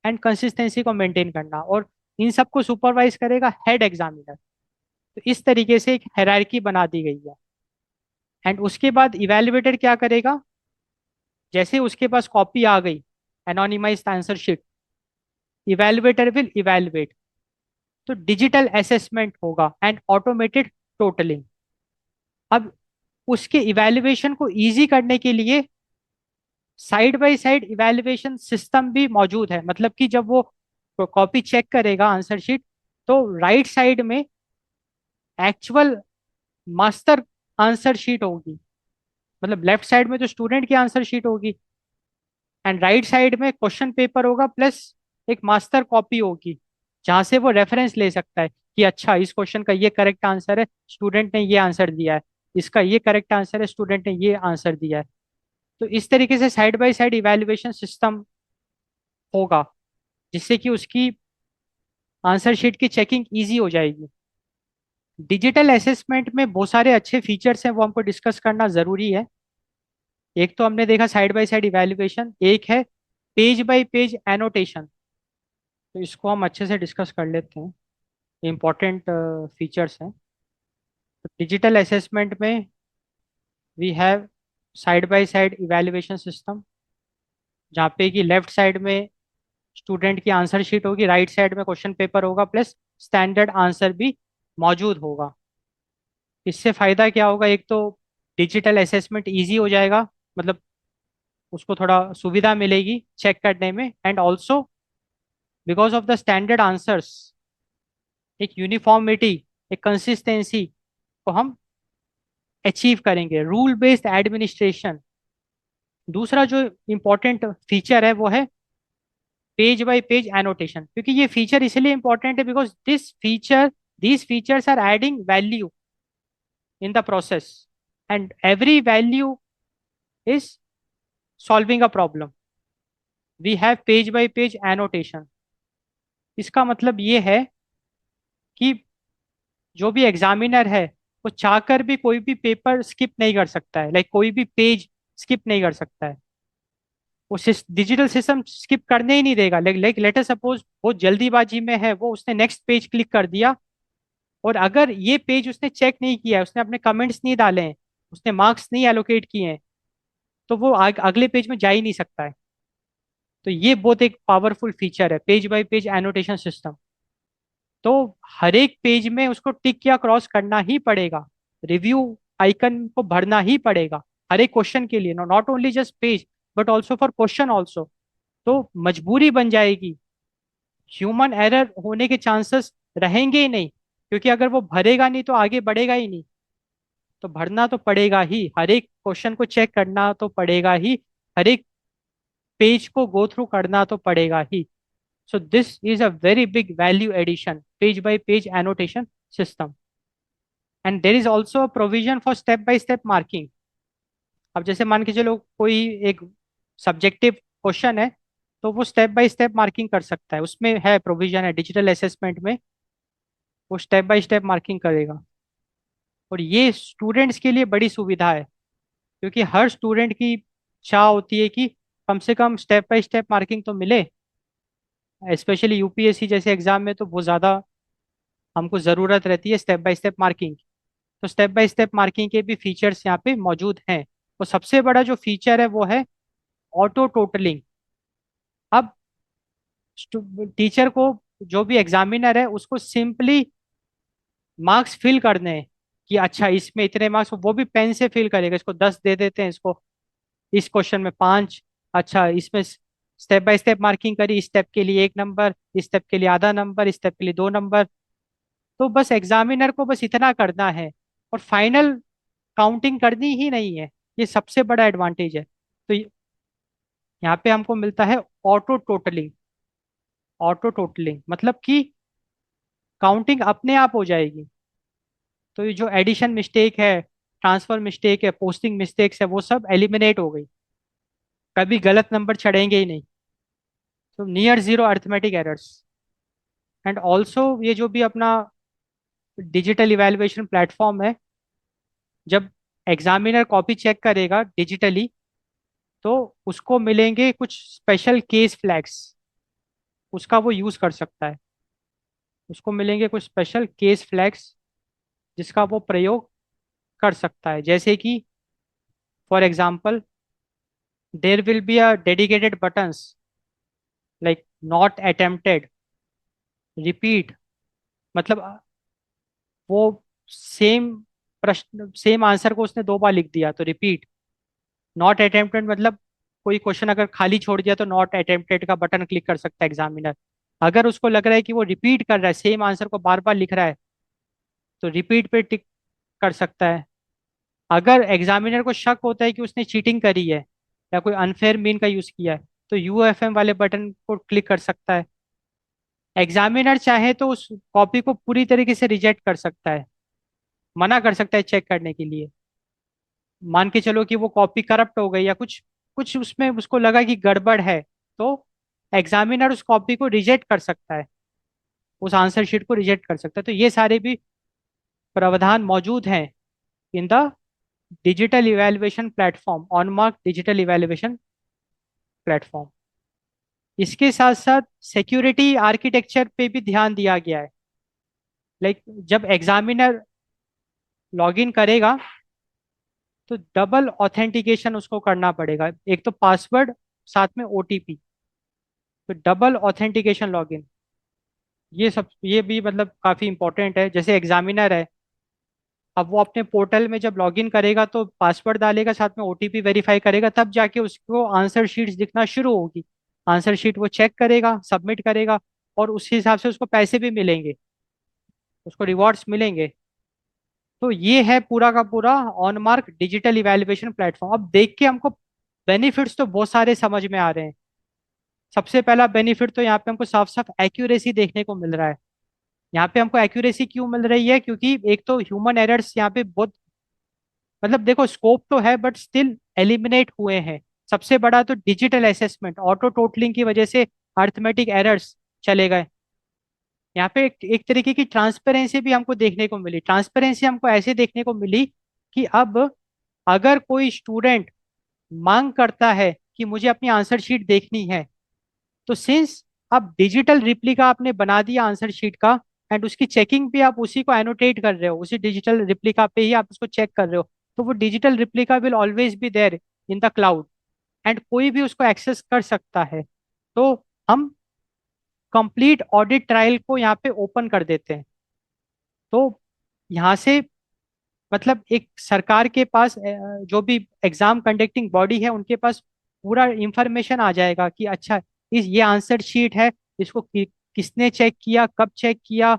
Speaker 1: एंड कंसिस्टेंसी को मेंटेन करना, और इन सबको सुपरवाइज करेगा हेड एग्जामिनर। तो इस तरीके से एक हायरार्की बना दी गई है। एंड उसके बाद इवेलुएटर क्या करेगा, जैसे उसके पास कॉपी आ गई anonymised answer sheet, evaluator will evaluate, तो डिजिटल असेसमेंट होगा एंड ऑटोमेटेड टोटलिंग। अब उसके इवेलुएशन को इजी करने के लिए side by side evaluation system भी मौजूद है। मतलब कि जब वो कॉपी चेक करेगा आंसर शीट, तो राइट साइड में एक्चुअल मास्टर आंसर शीट होगी, मतलब लेफ्ट साइड में जो स्टूडेंट की आंसर शीट होगी, एंड राइट साइड में क्वेश्चन पेपर होगा प्लस एक मास्टर कॉपी होगी, जहां से वो रेफरेंस ले सकता है कि अच्छा इस क्वेश्चन का ये करेक्ट आंसर है, स्टूडेंट ने ये आंसर दिया है, इसका ये करेक्ट आंसर है, स्टूडेंट ने ये आंसर दिया है। तो इस तरीके से side by side evaluation system होगा, जिससे कि उसकी आंसर शीट की चेकिंग इजी हो जाएगी। डिजिटल असेसमेंट में बहुत सारे अच्छे फीचर्स हैं, वो हमको डिस्कस करना जरूरी है। एक तो हमने देखा साइड बाय साइड इवेल्युएशन, एक है पेज बाय पेज एनोटेशन। तो इसको हम अच्छे से डिस्कस कर लेते हैं, इंपॉर्टेंट फीचर्स हैं। तो डिजिटल असेसमेंट में we have side by side evaluation system, जहाँ पे कि लेफ्ट साइड में स्टूडेंट की आंसर शीट होगी, राइट साइड में क्वेश्चन पेपर होगा प्लस स्टैंडर्ड आंसर भी मौजूद होगा। इससे फायदा क्या होगा, एक तो डिजिटल असेसमेंट इजी हो जाएगा, मतलब उसको थोड़ा सुविधा मिलेगी चेक करने में, and also because of the standard answers एक यूनिफॉर्मिटी, एक कंसिस्टेंसी को हम अचीव करेंगे। रूल बेस्ड एडमिनिस्ट्रेशन दूसरा जो इम्पोर्टेंट फीचर है वो है पेज बाय पेज एनोटेशन, क्योंकि ये फीचर इसलिए इंपॉर्टेंट है because these features are adding value in the process, and every value is solving a problem. We have page by page annotation। इसका मतलब ये है कि जो भी एग्जामिनर है वो चाहकर भी कोई भी पेपर स्किप नहीं कर सकता है, लाइक कोई भी पेज स्किप नहीं कर सकता है। वो डिजिटल सिस्टम स्किप करने ही नहीं देगा। लाइक लेटर सपोज वो जल्दीबाजी में है, वो उसने नेक्स्ट पेज क्लिक कर दिया, और अगर ये पेज उसने चेक नहीं किया है, उसने अपने कमेंट्स नहीं डाले हैं, उसने मार्क्स नहीं एलोकेट किए हैं, तो वो अगले पेज में जा ही नहीं सकता है। तो ये बहुत एक पावरफुल फीचर है page by page annotation system. तो हर एक पेज में उसको टिक या क्रॉस करना ही पड़ेगा, रिव्यू आइकन को भरना ही पड़ेगा हर एक क्वेश्चन के लिए, not only just page but also for question also. तो मजबूरी बन जाएगी, ह्यूमन एरर होने के चांसेस रहेंगे ही नहीं, क्योंकि अगर वो भरेगा नहीं तो आगे बढ़ेगा ही नहीं। तो भरना तो पड़ेगा ही, हर एक क्वेश्चन को चेक करना तो पड़ेगा ही, हर एक पेज को गो थ्रू करना तो पड़ेगा ही। So this is a very big value addition, page by page annotation system. And there is also a provision for step by step marking. अब जैसे मान के चलो कोई एक सब्जेक्टिव क्वेश्चन है, तो वो स्टेप बाय स्टेप मार्किंग कर सकता है, उसमें है प्रोविजन है डिजिटल असेसमेंट में, वो स्टेप बाय स्टेप मार्किंग करेगा। और ये स्टूडेंट्स के लिए बड़ी सुविधा है, क्योंकि हर स्टूडेंट की चाह होती है कि कम से कम स्टेप बाय स्टेप मार्किंग तो मिले। स्पेशली यूपीएससी जैसे एग्जाम में तो बहुत ज़्यादा हमको ज़रूरत रहती है स्टेप बाय स्टेप मार्किंग। तो स्टेप बाय स्टेप मार्किंग के भी फीचर्स यहाँ पे मौजूद हैं। तो सबसे बड़ा जो फीचर है वो है ऑटो टोटलिंग। अब टीचर को, जो भी एग्जामिनर है उसको सिंपली मार्क्स फिल करने हैं कि अच्छा इसमें इतने मार्क्स, वो भी पेन से फिल करेगा, इसको 10 दे देते हैं, इसको इस क्वेश्चन में 5, अच्छा इसमें स्टेप बाय स्टेप मार्किंग करी, इस स्टेप के लिए 1 नंबर, इस स्टेप के लिए आधा नंबर, इस स्टेप के लिए 2 नंबर। तो बस एग्जामिनर को बस इतना करना है, और फाइनल काउंटिंग करनी ही नहीं है। ये सबसे बड़ा एडवांटेज है। तो यहाँ पे हमको मिलता है ऑटो टोटलिंग। ऑटो टोटलिंग मतलब कि काउंटिंग अपने आप हो जाएगी। तो ये जो एडिशन मिस्टेक है, ट्रांसफर मिस्टेक है, पोस्टिंग मिस्टेक्स है, वो सब एलिमिनेट हो गई। कभी गलत नंबर चढ़ेंगे ही नहीं। तो near zero arithmetic errors. And also ये जो भी अपना डिजिटल इवैल्यूएशन प्लेटफॉर्म है, जब एग्जामिनर कॉपी चेक करेगा डिजिटली, तो उसको मिलेंगे कुछ स्पेशल केस फ्लैग्स। उसका वो यूज कर सकता है। उसको मिलेंगे कुछ स्पेशल केस फ्लैग्स जिसका वो प्रयोग कर सकता है। जैसे कि for example, there will be a dedicated buttons like not attempted, repeat. मतलब वो सेम प्रश्न, सेम आंसर को उसने 2 बार लिख दिया तो रिपीट। नॉट अटेम्प्टेड मतलब कोई क्वेश्चन अगर खाली छोड़ दिया तो नॉट अटेम्प्टेड का बटन क्लिक कर सकता है एग्जामिनर। अगर उसको लग रहा है कि वो रिपीट कर रहा है, सेम आंसर को बार बार लिख रहा है, तो रिपीट पे टिक कर सकता है। अगर एग्जामिनर को शक होता है कि उसने चीटिंग करी है या कोई अनफेयर मीन का यूज किया है, तो यूएफएम वाले बटन को क्लिक कर सकता है। एग्जामिनर चाहे तो उस कॉपी को पूरी तरीके से रिजेक्ट कर सकता है, मना कर सकता है चेक करने के लिए। मान के चलो कि वो कॉपी करप्ट हो गई या कुछ कुछ उसमें उसको लगा कि गड़बड़ है, तो एग्जामिनर उस कॉपी को रिजेक्ट कर सकता है, उस आंसर शीट को रिजेक्ट कर सकता है। तो ये सारे भी प्रावधान मौजूद हैं in the digital evaluation platform, OnMark digital evaluation platform. इसके साथ साथ सिक्योरिटी आर्किटेक्चर पे भी ध्यान दिया गया है। लाइक जब एग्जामिनर लॉगिन करेगा तो डबल ऑथेंटिकेशन उसको करना पड़ेगा। एक तो पासवर्ड, साथ में ओटीपी। तो डबल ऑथेंटिकेशन लॉगिन, ये सब ये भी मतलब काफी इंपॉर्टेंट है। जैसे एग्जामिनर है, अब वो अपने पोर्टल में जब लॉगिन करेगा तो पासवर्ड डालेगा, साथ में ओटीपी वेरीफाई करेगा, तब जाके उसको आंसर शीट्स दिखना शुरू होगी। आंसर शीट वो चेक करेगा, सबमिट करेगा, और उस हिसाब से उसको पैसे भी मिलेंगे, उसको रिवॉर्ड्स मिलेंगे। तो ये है पूरा का पूरा on mark digital evaluation platform. अब देख के हमको बेनिफिट्स तो बहुत सारे समझ में आ रहे हैं। सबसे पहला बेनिफिट तो यहाँ पे हमको साफ साफ एक्यूरेसी देखने को मिल रहा है। यहाँ पे हमको एक्यूरेसी क्यों मिल रही है? क्योंकि एक तो ह्यूमन एरर्स यहाँ पे बहुत, मतलब देखो स्कोप तो है बट स्टिल एलिमिनेट हुए हैं। सबसे बड़ा तो डिजिटल असेसमेंट, ऑटो टोटलिंग की वजह से अर्थमेटिक एरर्स चले गए। यहाँ पे एक तरीके की ट्रांसपेरेंसी भी हमको देखने को मिली। ट्रांसपेरेंसी हमको ऐसे देखने को मिली कि अब अगर कोई स्टूडेंट मांग करता है कि मुझे अपनी आंसर शीट देखनी है, तो सिंस अब डिजिटल रिप्लिका आपने बना दिया आंसर शीट का, एंड उसकी चेकिंग भी आप उसी को एनोटेट कर रहे हो, उसी डिजिटल रिप्लिका पे ही आप उसको चेक कर रहे हो, तो वो digital replica will always be there in the cloud, and कोई भी उसको एक्सेस कर सकता है। तो हम कंप्लीट ऑडिट ट्रायल को यहाँ पे ओपन कर देते हैं। तो यहाँ से मतलब एक सरकार के पास जो भी एग्जाम कंडक्टिंग बॉडी है उनके पास पूरा इंफॉर्मेशन आ जाएगा कि अच्छा, इस ये आंसर शीट है, इसको किसने चेक किया, कब चेक किया,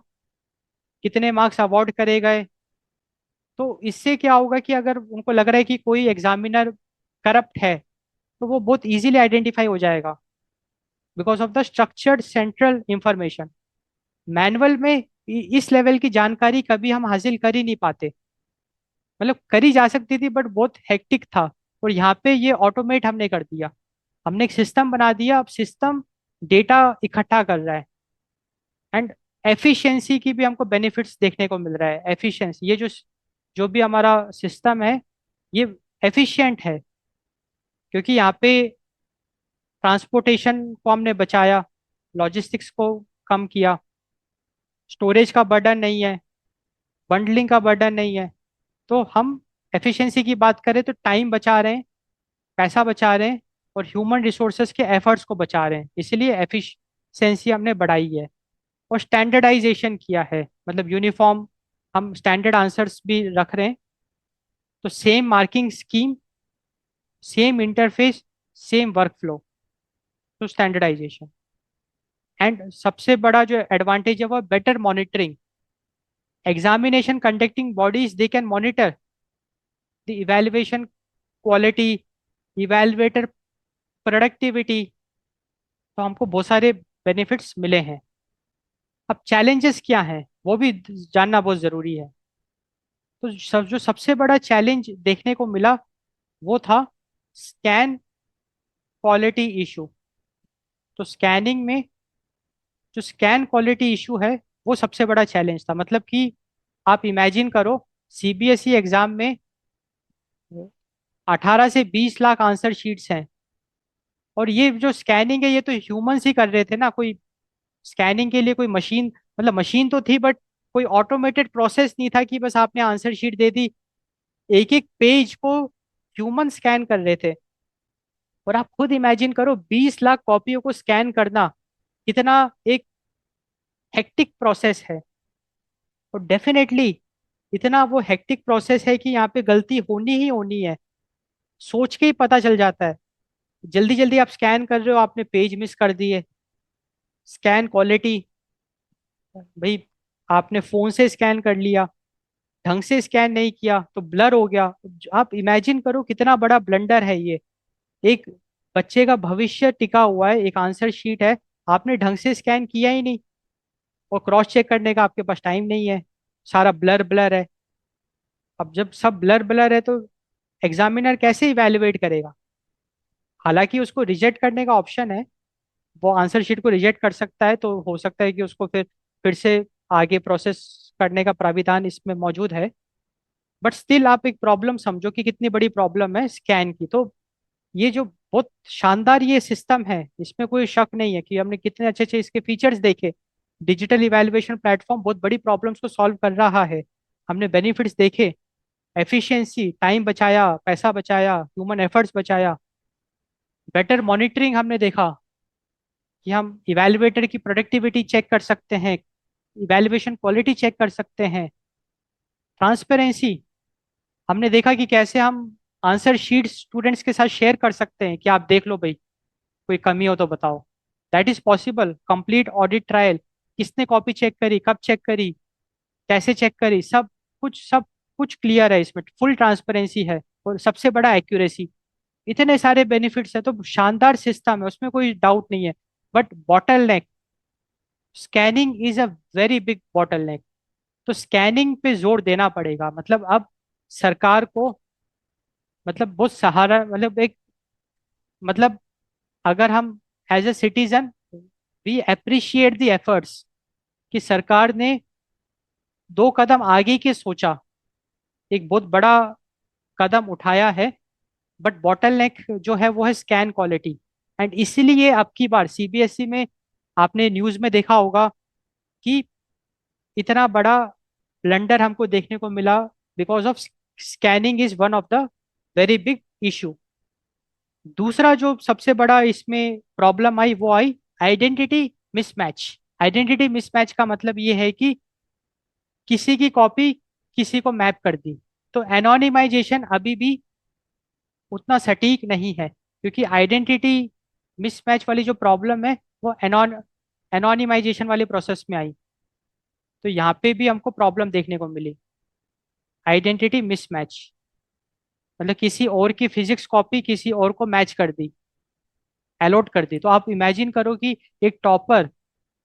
Speaker 1: कितने मार्क्स अवार्ड करे गए। तो इससे क्या होगा कि अगर उनको लग रहा है कि कोई एग्जामिनर करप्ट है, तो वो बहुत इजीली आइडेंटिफाई हो जाएगा because of the structured central information. Manual में इस लेवल की जानकारी कभी हम हासिल कर ही नहीं पाते। मतलब करी जा सकती थी बट बहुत हेक्टिक था, और यहाँ पे ये ऑटोमेट हमने कर दिया। हमने एक सिस्टम बना दिया, अब सिस्टम डेटा इकट्ठा कर रहा है। एंड एफिशिएंसी की भी हमको बेनिफिट्स देखने को मिल रहा है। एफिशिएंसी, ये जो जो भी हमारा सिस्टम है, ये एफिशिएंट है क्योंकि यहाँ पे ट्रांसपोर्टेशन को हमने बचाया, लॉजिस्टिक्स को कम किया, स्टोरेज का बर्डन नहीं है, बंडलिंग का बर्डन नहीं है। तो हम एफिशिएंसी की बात करें तो टाइम बचा रहे हैं, पैसा बचा रहे हैं, और ह्यूमन रिसोर्सेज के एफर्ट्स को बचा रहे हैं, इसलिए एफिशिएंसी हमने बढ़ाई है। और स्टैंडर्डाइजेशन किया है, मतलब यूनिफॉर्म हम स्टैंडर्ड आंसर्स भी रख रहे हैं। तो same marking scheme, same interface, same work flow, तो स्टैंडर्डाइजेशन। एंड सबसे बड़ा जो एडवांटेज है वो better monitoring. Examination conducting bodies they can monitor the evaluation quality, evaluator productivity. तो हमको बहुत सारे बेनिफिट्स मिले हैं। अब चैलेंजेस क्या हैं वो भी जानना बहुत जरूरी है। तो जो सबसे बड़ा चैलेंज देखने को मिला वो था स्कैन क्वालिटी इशू। तो स्कैनिंग में जो स्कैन क्वालिटी इशू है वो सबसे बड़ा चैलेंज था। मतलब कि आप इमेजिन करो, सीबीएसई एग्जाम में 18 से 20 लाख आंसर शीट्स हैं, और ये जो स्कैनिंग है ये तो ह्यूमंस ही कर रहे थे ना। कोई स्कैनिंग के लिए कोई मशीन, मतलब मशीन तो थी बट कोई ऑटोमेटेड प्रोसेस नहीं था कि बस आपने आंसर शीट दे दी। एक एक पेज को ह्यूमन स्कैन कर रहे थे। और आप खुद इमेजिन करो 20 लाख कॉपियों को स्कैन करना कितना एक हेक्टिक प्रोसेस है। और डेफिनेटली इतना वो हेक्टिक प्रोसेस है कि यहाँ पे गलती होनी ही होनी है। सोच के ही पता चल जाता है। जल्दी जल्दी आप स्कैन कर रहे हो, आपने पेज मिस कर दिए। स्कैन क्वालिटी, भाई आपने फोन से स्कैन कर लिया, ढंग से स्कैन नहीं किया तो ब्लर हो गया। आप इमेजिन करो कितना बड़ा ब्लंडर है ये। एक बच्चे का भविष्य टिका हुआ है, एक आंसर शीट है, आपने ढंग से स्कैन किया ही नहीं, और क्रॉस चेक करने का आपके पास टाइम नहीं है, सारा ब्लर ब्लर है। अब जब सब ब्लर ब्लर है तो एग्जामिनर कैसे इवेलुएट करेगा? हालांकि उसको रिजेक्ट करने का ऑप्शन है, वो आंसर शीट को रिजेक्ट कर सकता है, तो हो सकता है कि उसको फिर से आगे प्रोसेस करने का प्राविधान इसमें मौजूद है। बट स्टिल आप एक प्रॉब्लम समझो कि कितनी बड़ी प्रॉब्लम है स्कैन की। तो ये जो बहुत शानदार ये सिस्टम है, इसमें कोई शक नहीं है कि हमने कितने अच्छे अच्छे इसके फीचर्स देखे। डिजिटल इवैल्यूएशन प्लेटफॉर्म बहुत बड़ी प्रॉब्लम्स को सॉल्व कर रहा है। हमने बेनिफिट्स देखे, एफिशिएंसी, टाइम बचाया, पैसा बचाया, ह्यूमन एफर्ट्स बचाया। बेटर मॉनिटरिंग हमने देखा कि हम इवैल्यूएटर की प्रोडक्टिविटी चेक कर सकते हैं, इवैल्यूएशन क्वालिटी चेक कर सकते हैं। ट्रांसपेरेंसी, हमने देखा कि कैसे हम आंसर शीट स्टूडेंट्स के साथ शेयर कर सकते हैं कि आप देख लो भाई, कोई कमी हो तो बताओ। That is possible. Complete audit trial, किसने कॉपी चेक करी, कब चेक करी, कैसे चेक करी, सब कुछ क्लियर है इसमें। फुल ट्रांसपेरेंसी है, और सबसे बड़ा एक्यूरेसी। इतने सारे बेनिफिट्स है, तो शानदार सिस्टम है, उसमें कोई डाउट नहीं है। But bottle neck, scanning is a very big bottle नेक। तो स्कैनिंग पे जोर देना पड़ेगा। मतलब अब सरकार को, मतलब बहुत सहारा, मतलब एक, मतलब अगर हम as a citizen we appreciate the efforts कि सरकार ने 2 कदम आगे के सोचा, एक बहुत बड़ा कदम उठाया है। बट बॉटल नेक जो है वो है स्कैन क्वालिटी। एंड इसीलिए अब की बार सीबीएसई में आपने न्यूज में देखा होगा कि इतना बड़ा ब्लंडर हमको देखने को मिला, because of scanning is one of the very big issue. दूसरा जो सबसे बड़ा इसमें प्रॉब्लम आई वो आई आइडेंटिटी मिसमैच। आइडेंटिटी मिसमैच का मतलब ये है कि किसी की कॉपी किसी को मैप कर दी। तो एनोनिमाइजेशन अभी भी उतना सटीक नहीं है, क्योंकि आइडेंटिटी मिसमैच वाली जो प्रॉब्लम है वो एनोनिमाइजेशन वाले प्रोसेस में आई। तो यहाँ पे भी हमको प्रॉब्लम देखने को मिली, आइडेंटिटी मिसमैच। मतलब किसी और की फिजिक्स कॉपी किसी और को मैच कर दी, अलॉट कर दी। तो आप इमेजिन करो कि एक टॉपर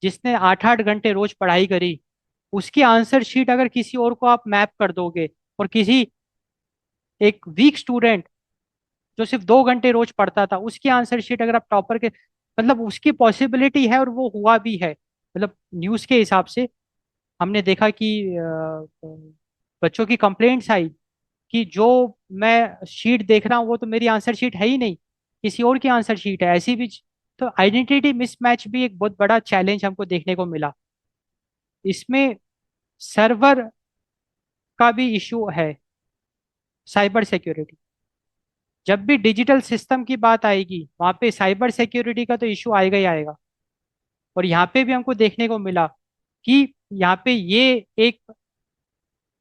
Speaker 1: जिसने 8 8 घंटे रोज पढ़ाई करी, उसकी आंसर शीट अगर किसी और को आप मैप कर दोगे, और किसी एक वीक स्टूडेंट जो सिर्फ 2 घंटे रोज पढ़ता था, उसकी आंसर शीट अगर आप टॉपर के, मतलब उसकी पॉसिबिलिटी है और वो हुआ भी है। मतलब न्यूज़ के हिसाब से हमने देखा कि बच्चों की कंप्लेंट्स आई कि जो मैं शीट देख रहा हूँ वो तो मेरी आंसर शीट है ही नहीं, किसी और की आंसर शीट है ऐसी भी। तो आइडेंटिटी मिसमैच भी एक बहुत बड़ा चैलेंज हमको देखने को मिला। इसमें सर्वर का भी इशू है, साइबर सिक्योरिटी। जब भी डिजिटल सिस्टम की बात आएगी वहां पे साइबर सिक्योरिटी का तो इशू आएगा ही आएगा। और यहाँ पे भी हमको देखने को मिला कि यहाँ पे ये एक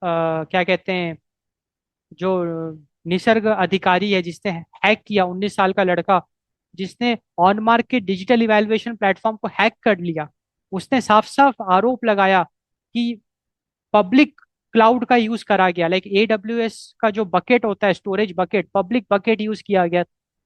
Speaker 1: क्या कहते हैं, जो निसर्ग अधिकारी है जिसने हैक किया, 19 साल का लड़का जिसने ऑन मार्क के डिजिटल इवैल्यूएशन प्लेटफॉर्म को हैक कर लिया, उसने साफ साफ आरोप लगाया कि पब्लिक क्लाउड का यूज करा गया। लाइक AWS का जो बकेट होता है, storage bucket, public bucket use किया गया।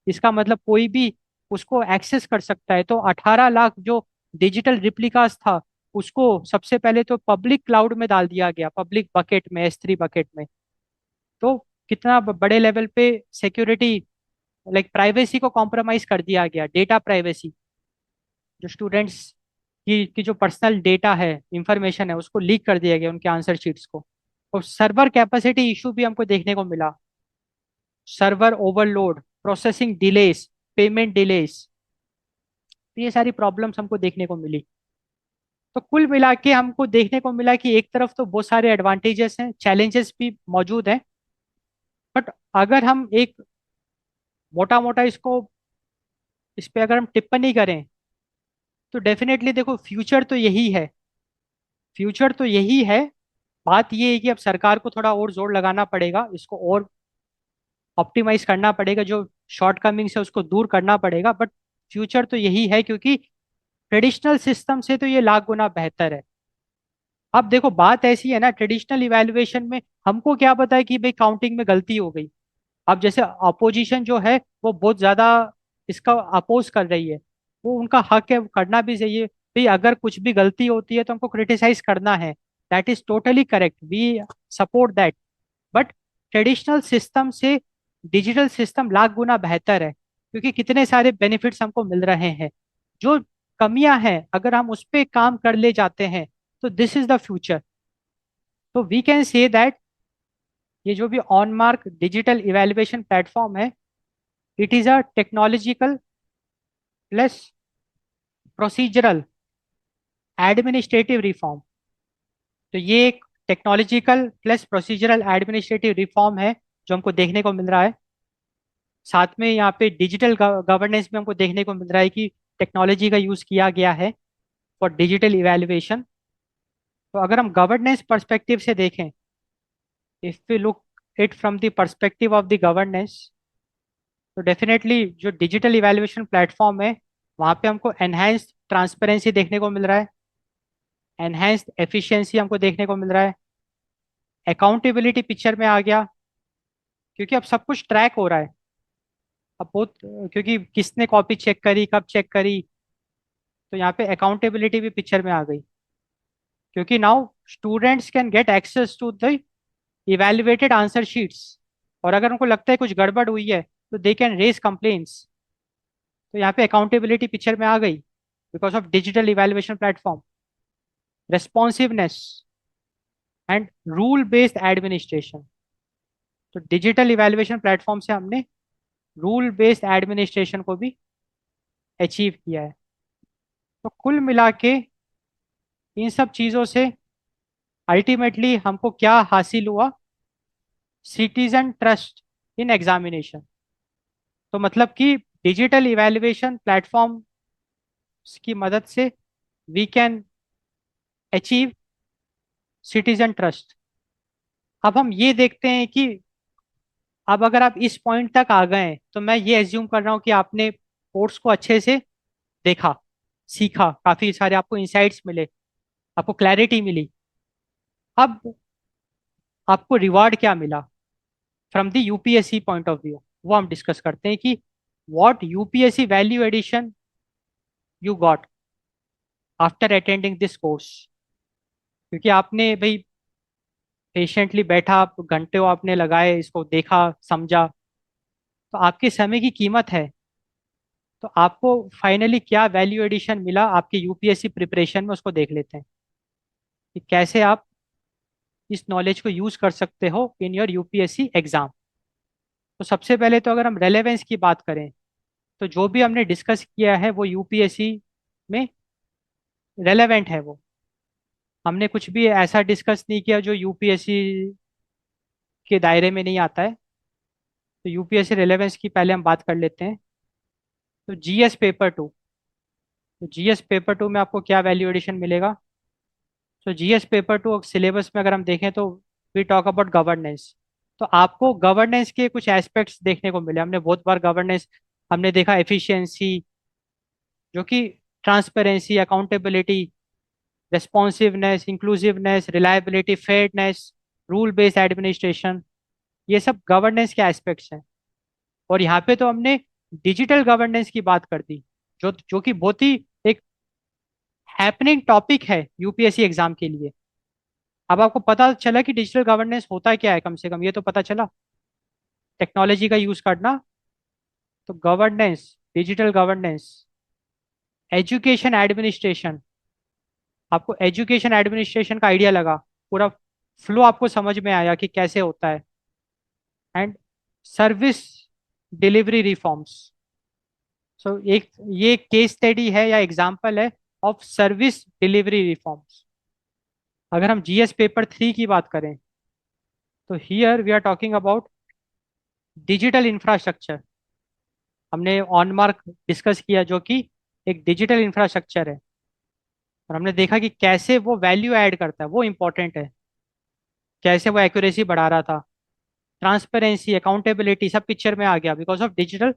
Speaker 1: इसका मतलब कोई भी उसको एक्सेस कर सकता है। तो 18 लाख जो डिजिटल रिप्लिकास था, उसको सबसे पहले तो पब्लिक क्लाउड में डाल दिया गया, पब्लिक बकेट में, S3 बकेट में। तो कितना बड़े लेवल पे सिक्योरिटी, लाइक प्राइवेसी को कॉम्प्रोमाइज कर दिया गया, डेटा प्राइवेसी। जो स्टूडेंट्स की जो पर्सनल डेटा है, इंफॉर्मेशन है, उसको लीक कर दिया गया, उनके आंसर शीट्स को। और सर्वर कैपेसिटी इशू भी हमको देखने को मिला, server overload, processing delays, payment delays. तो ये सारी प्रॉब्लम्स हमको देखने को मिली। तो कुल मिला के हमको देखने को मिला कि एक तरफ तो बहुत सारे एडवांटेजेस हैं, चैलेंजेस भी मौजूद हैं, बट अगर हम एक मोटा मोटा इसको, इस पे अगर हम टिप्पणी करें, तो डेफिनेटली देखो फ्यूचर तो यही है, फ्यूचर तो यही है। बात ये है कि अब सरकार को थोड़ा और जोर लगाना पड़ेगा, इसको और ऑप्टिमाइज करना पड़ेगा, जो शॉर्टकमिंग्स है उसको दूर करना पड़ेगा, बट फ्यूचर तो यही है, क्योंकि ट्रेडिशनल सिस्टम से तो ये लाख गुना बेहतर है। अब देखो बात ऐसी है ना, ट्रेडिशनल इवैल्यूएशन में हमको क्या पता है कि भाई काउंटिंग में गलती हो गई। अब जैसे अपोजिशन जो है वो बहुत ज्यादा इसका अपोज कर रही है, वो उनका हक है, वो करना भी चाहिए भाई। अगर कुछ भी गलती होती है तो हमको क्रिटिसाइज करना है, that is totally correct, we support that. But traditional system से डिजिटल सिस्टम लाख गुना बेहतर है, क्योंकि कितने सारे बेनिफिट्स हमको मिल रहे हैं। जो कमियां हैं अगर हम उस पर काम कर ले जाते हैं, तो दिस इज द फ्यूचर। तो वी कैन से दैट ये जो भी on mark digital evaluation platform है, it is a technological plus procedural administrative reform. तो ये एक technological plus procedural administrative reform है जो हमको देखने को मिल रहा है। साथ में यहाँ पे डिजिटल गवर्नेंस में हमको देखने को मिल रहा है कि टेक्नोलॉजी का यूज किया गया है फॉर डिजिटल इवेल्युएशन। तो अगर हम गवर्नेंस पर्सपेक्टिव से देखें, if we look it from the perspective of the governance, तो डेफिनेटली जो डिजिटल इवेल्युएशन प्लेटफॉर्म है, वहाँ पे हमको एनहेंस्ड ट्रांसपेरेंसी देखने को मिल रहा है, एनहेंस्ड एफिशिएंसी हमको देखने को मिल रहा है, अकाउंटेबिलिटी पिक्चर में आ गया, क्योंकि अब सब कुछ ट्रैक हो रहा है। अब बहुत, क्योंकि किसने कॉपी चेक करी, कब चेक करी, तो यहाँ पे अकाउंटेबिलिटी भी पिक्चर में आ गई, क्योंकि now students can get access to the evaluated answer sheets, और अगर उनको लगता है कुछ गड़बड़ हुई है तो दे कैन रेज कंप्लेन्स। तो यहाँ पे अकाउंटेबिलिटी पिक्चर में आ गई because of digital evaluation platform, responsiveness and rule based administration. तो डिजिटल इवेल्युएशन प्लेटफॉर्म से हमने रूल बेस्ड एडमिनिस्ट्रेशन को भी अचीव किया है। तो कुल मिला के इन सब चीज़ों से अल्टीमेटली हमको क्या हासिल हुआ, सिटीजन ट्रस्ट इन एग्जामिनेशन। तो मतलब कि डिजिटल इवेल्युएशन प्लेटफॉर्म की मदद से we can achieve citizen trust. अब हम ये देखते हैं कि अब अगर आप इस पॉइंट तक आ गए हैं, तो मैं ये एज्यूम कर रहा हूँ कि आपने कोर्स को अच्छे से देखा, सीखा, काफी सारे आपको इंसाइट्स मिले, आपको क्लैरिटी मिली। अब आपको रिवार्ड क्या मिला from the UPSC point of view, वो हम डिस्कस करते हैं कि what UPSC value addition you got after attending this course. क्योंकि आपने भाई पेशेंटली बैठा, आप घंटे आपने लगाए, इसको देखा, समझा, तो आपके समय की कीमत है। तो आपको फाइनली क्या वैल्यू एडिशन मिला आपके यूपीएससी प्रिपरेशन में, उसको देख लेते हैं कि कैसे आप इस नॉलेज को यूज कर सकते हो इन योर यूपीएससी एग्जाम। तो सबसे पहले तो अगर हम रेलेवेंस की बात करें, तो जो भी हमने डिस्कस किया है वो यूपीएससी में रेलेवेंट है। वो हमने कुछ भी ऐसा डिस्कस नहीं किया जो यूपीएससी के दायरे में नहीं आता है। तो यूपीएससी रेलेवेंस की पहले हम बात कर लेते हैं। तो जीएस पेपर टू, तो जीएस पेपर टू में आपको क्या वैल्यू एडिशन मिलेगा। तो जीएस पेपर टू सिलेबस में अगर हम देखें, तो वी टॉक अबाउट गवर्नेंस। तो आपको गवर्नेंस के कुछ एस्पेक्ट्स देखने को मिले। हमने बहुत बार गवर्नेंस हमने देखा, एफिशिएंसी जो कि transparency, accountability, responsiveness, inclusiveness, reliability, fairness, rule based administration, ये सब गवर्नेंस के एस्पेक्ट्स हैं। और यहाँ पे तो हमने डिजिटल गवर्नेंस की बात कर दी, जो जो कि बहुत ही एक हैपनिंग टॉपिक है यूपीएससी एग्जाम के लिए। अब आपको पता चला कि डिजिटल गवर्नेंस होता क्या है, कम से कम ये तो पता चला टेक्नोलॉजी का यूज करना। तो governance, digital governance, education administration, आपको एजुकेशन एडमिनिस्ट्रेशन का आइडिया लगा, पूरा फ्लो आपको समझ में आया कि कैसे होता है। And service delivery reforms. So एक ये केस स्टडी है या एग्जांपल है ऑफ सर्विस डिलीवरी रिफॉर्म्स। अगर हम जीएस पेपर 3 की बात करें, तो here we are talking about digital infrastructure. हमने ऑनमार्क डिस्कस किया जो कि एक डिजिटल इंफ्रास्ट्रक्चर है, और हमने देखा कि कैसे वो वैल्यू ऐड करता है, वो इंपॉर्टेंट है, कैसे वो एक्यूरेसी बढ़ा रहा था। ट्रांसपेरेंसी, अकाउंटेबिलिटी सब पिक्चर में आ गया बिकॉज ऑफ डिजिटल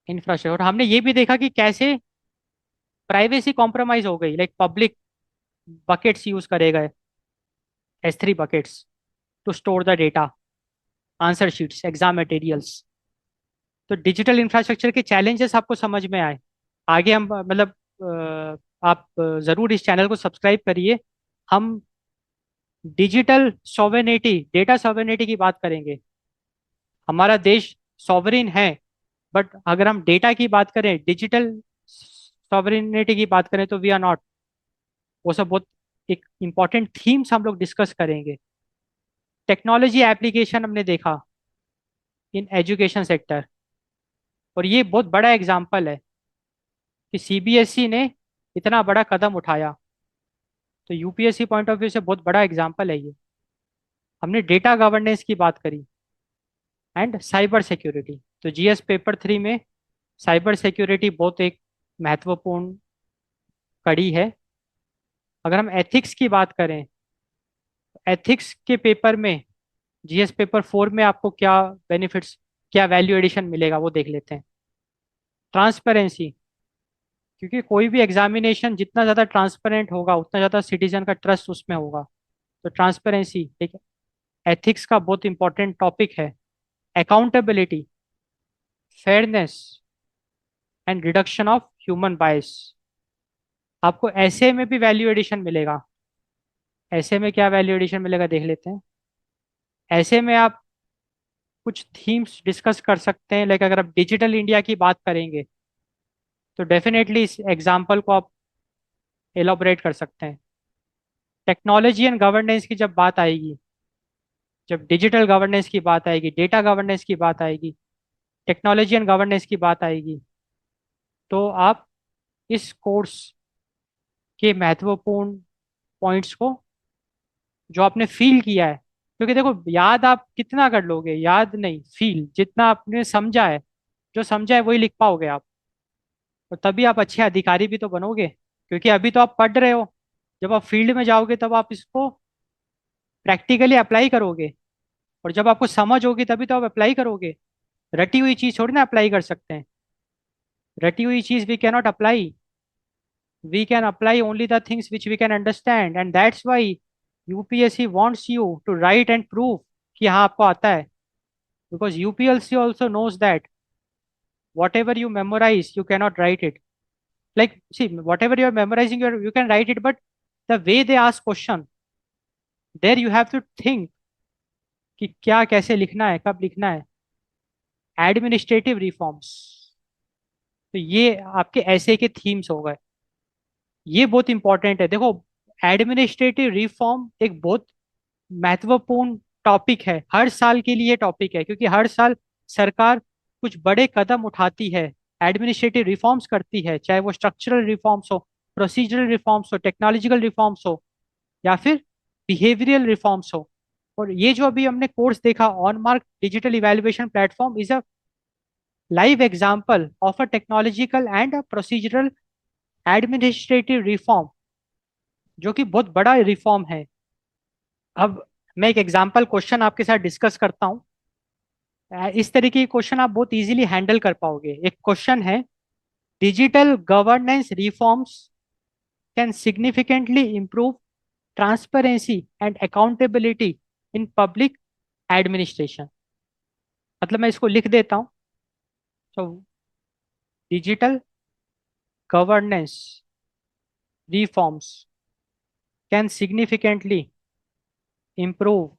Speaker 1: इंफ्रास्ट्रक्चर। और हमने ये भी देखा कि कैसे प्राइवेसी कॉम्प्रोमाइज हो गई, लाइक पब्लिक बकेट्स यूज करे गए, S3 buckets to store the data, answer sheets, exam materials. तो डिजिटल इंफ्रास्ट्रक्चर के चैलेंजेस आपको समझ में आए। आगे हम मतलब आप जरूर इस चैनल को सब्सक्राइब करिए। हम डिजिटल सॉवरेनिटी, डेटा सॉवरेनिटी की बात करेंगे। हमारा देश सॉवरिन है, बट अगर हम डेटा की बात करें, डिजिटल सॉवरेनिटी की बात करें, तो वी आर नॉट। वो सब बहुत एक इंपॉर्टेंट थीम्स हम लोग डिस्कस करेंगे। टेक्नोलॉजी एप्लीकेशन हमने देखा इन एजुकेशन सेक्टर, और ये बहुत बड़ा एग्जाम्पल है कि सीबीएसई ने इतना बड़ा कदम उठाया। तो यूपीएससी पॉइंट ऑफ व्यू से बहुत बड़ा एग्जाम्पल है ये। हमने डेटा गवर्नेंस की बात करी एंड साइबर सिक्योरिटी। तो जीएस पेपर 3 में साइबर सिक्योरिटी बहुत एक महत्वपूर्ण कड़ी है। अगर हम एथिक्स की बात करें, एथिक्स के पेपर में, जीएस पेपर 4 में आपको क्या बेनिफिट्स, क्या वैल्यू एडिशन मिलेगा वो देख लेते हैं। ट्रांसपेरेंसी, क्योंकि कोई भी एग्जामिनेशन जितना ज़्यादा ट्रांसपेरेंट होगा उतना ज़्यादा सिटीजन का ट्रस्ट उसमें होगा। तो ट्रांसपेरेंसी एक एथिक्स का बहुत इंपॉर्टेंट टॉपिक है। Accountability, fairness and reduction of human bias. आपको ऐसे में भी वैल्यू एडिशन मिलेगा। ऐसे में क्या वैल्यू एडिशन मिलेगा देख लेते हैं। ऐसे में आप कुछ थीम्स डिस्कस कर सकते हैं, लाइक अगर आप डिजिटल इंडिया की बात करेंगे तो डेफिनेटली इस एग्जाम्पल को आप एलोबरेट कर सकते हैं। टेक्नोलॉजी एंड गवर्नेंस की जब बात आएगी, जब डिजिटल गवर्नेंस की बात आएगी, डेटा गवर्नेंस की बात आएगी, टेक्नोलॉजी एंड गवर्नेंस की बात आएगी, तो आप इस कोर्स के महत्वपूर्ण पॉइंट्स को जो आपने फील किया है, क्योंकि देखो याद आप कितना कर लोगे, याद नहीं, फील जितना आपने समझा है, जो समझा है वही लिख पाओगे आप। तो तभी आप अच्छे अधिकारी भी तो बनोगे, क्योंकि अभी तो आप पढ़ रहे हो। जब आप फील्ड में जाओगे तब आप इसको प्रैक्टिकली अप्लाई करोगे, और जब आपको समझ होगी तभी तो आप अप्लाई करोगे। रटी हुई चीज थोड़ी ना अप्लाई कर सकते हैं। रटी हुई चीज we cannot apply. We can apply only the things which we can understand, and that's why UPSC wants you to write and prove कि हाँ आपको आता है। Because UPSC also knows that whatever you memorize you cannot write it. Like see, whatever you are memorizing you can write it, but the way they ask question, there you have to think कि क्या कैसे लिखना है, कब लिखना है। Administrative reforms, तो ये आपके ऐसे के थीम्स हो गए। ये बहुत इंपॉर्टेंट है। देखो, एडमिनिस्ट्रेटिव रिफॉर्म एक बहुत महत्वपूर्ण टॉपिक है, हर साल के लिए टॉपिक है, क्योंकि हर साल सरकार कुछ बड़े कदम उठाती है, एडमिनिस्ट्रेटिव रिफॉर्म्स करती है, चाहे वो स्ट्रक्चरल रिफॉर्म्स हो, प्रोसीजरल रिफॉर्म्स हो, टेक्नोलॉजिकल रिफॉर्म्स हो, या फिर बिहेवियरल रिफॉर्म्स हो। और ये जो अभी हमने कोर्स देखा, on mark digital evaluation platform is a live example of a technological and procedural administrative reform, जो कि बहुत बड़ा रिफॉर्म है। अब मैं एक एग्जाम्पल क्वेश्चन आपके साथ डिस्कस करता हूँ। इस तरीके के क्वेश्चन आप बहुत इजीली हैंडल कर पाओगे। एक क्वेश्चन है, digital governance reforms can significantly improve transparency and accountability in public administration. मतलब मैं इसको लिख देता हूँ। तो digital governance reforms can significantly improve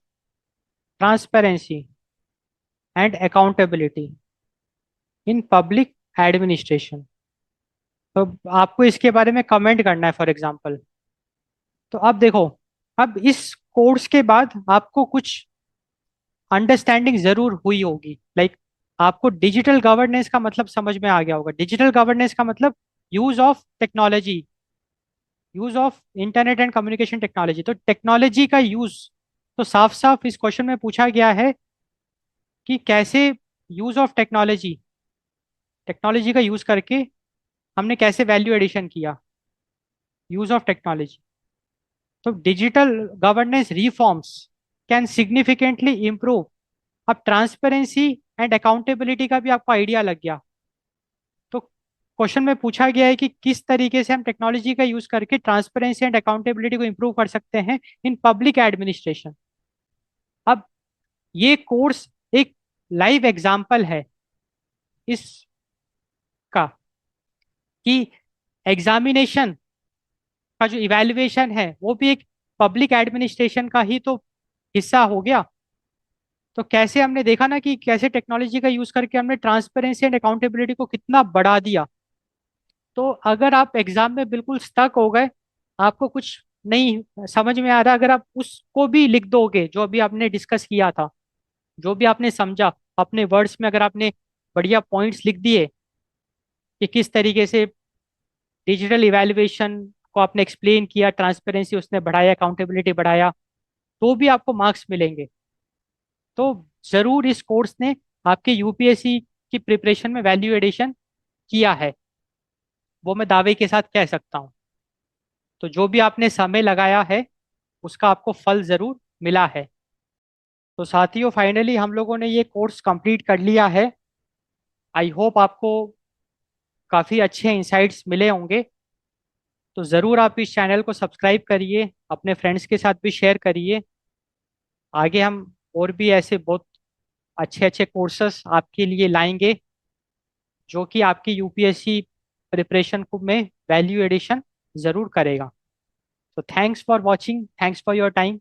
Speaker 1: transparency and accountability in public administration। तो आपको इसके बारे में कमेंट करना है फॉर एग्जांपल। तो अब देखो, अब इस कोर्स के बाद आपको कुछ अंडरस्टैंडिंग जरूर हुई होगी। लाइक आपको डिजिटल गवर्नेंस का मतलब समझ में आ गया होगा। डिजिटल गवर्नेंस का मतलब use of technology, use of internet and communication technology. तो टेक्नोलॉजी का यूज तो साफ साफ इस क्वेश्चन में पूछा गया है कि कैसे यूज ऑफ टेक्नोलॉजी, टेक्नोलॉजी का यूज करके हमने कैसे वैल्यू एडिशन किया, यूज ऑफ टेक्नोलॉजी। तो digital governance reforms can significantly improve. अब ट्रांसपेरेंसी एंड अकाउंटेबिलिटी का भी आपको आइडिया लग गया। तो क्वेश्चन में पूछा गया है कि किस तरीके से हम टेक्नोलॉजी का यूज करके ट्रांसपेरेंसी एंड अकाउंटेबिलिटी को इम्प्रूव कर सकते हैं इन पब्लिक एडमिनिस्ट्रेशन। अब ये कोर्स एक लाइव एग्जाम्पल है इसका, कि एग्जामिनेशन का जो इवैल्यूएशन है वो भी एक पब्लिक एडमिनिस्ट्रेशन का ही तो हिस्सा हो गया। तो कैसे हमने देखा ना कि कैसे टेक्नोलॉजी का यूज करके हमने ट्रांसपेरेंसी एंड अकाउंटेबिलिटी को कितना बढ़ा दिया। तो अगर आप एग्जाम में बिल्कुल स्टक हो गए, आपको कुछ नहीं समझ में आ रहा, अगर आप उसको भी लिख दोगे जो अभी आपने डिस्कस किया था, जो भी आपने समझा अपने वर्ड्स में, अगर आपने बढ़िया पॉइंट्स लिख दिए कि किस तरीके से डिजिटल इवैल्यूएशन को आपने एक्सप्लेन किया, ट्रांसपेरेंसी उसने बढ़ाया, अकाउंटेबिलिटी बढ़ाया, तो भी आपको मार्क्स मिलेंगे। तो जरूर इस कोर्स ने आपके यूपीएससी की प्रिपरेशन में वैल्यू एडिशन किया है, वो मैं दावे के साथ कह सकता हूँ। तो जो भी आपने समय लगाया है उसका आपको फल जरूर मिला है। तो साथियों, फाइनली हम लोगों ने ये कोर्स कंप्लीट कर लिया है। आई होप आपको काफ़ी अच्छे इंसाइट्स मिले होंगे। तो ज़रूर आप इस चैनल को सब्सक्राइब करिए, अपने फ्रेंड्स के साथ भी शेयर करिए। आगे हम और भी ऐसे बहुत अच्छे अच्छे कोर्सेस आपके लिए लाएंगे जो कि आपकी यूपीएससी प्रिपरेशन को में वैल्यू एडिशन ज़रूर करेगा। तो thanks for watching, thanks for your time.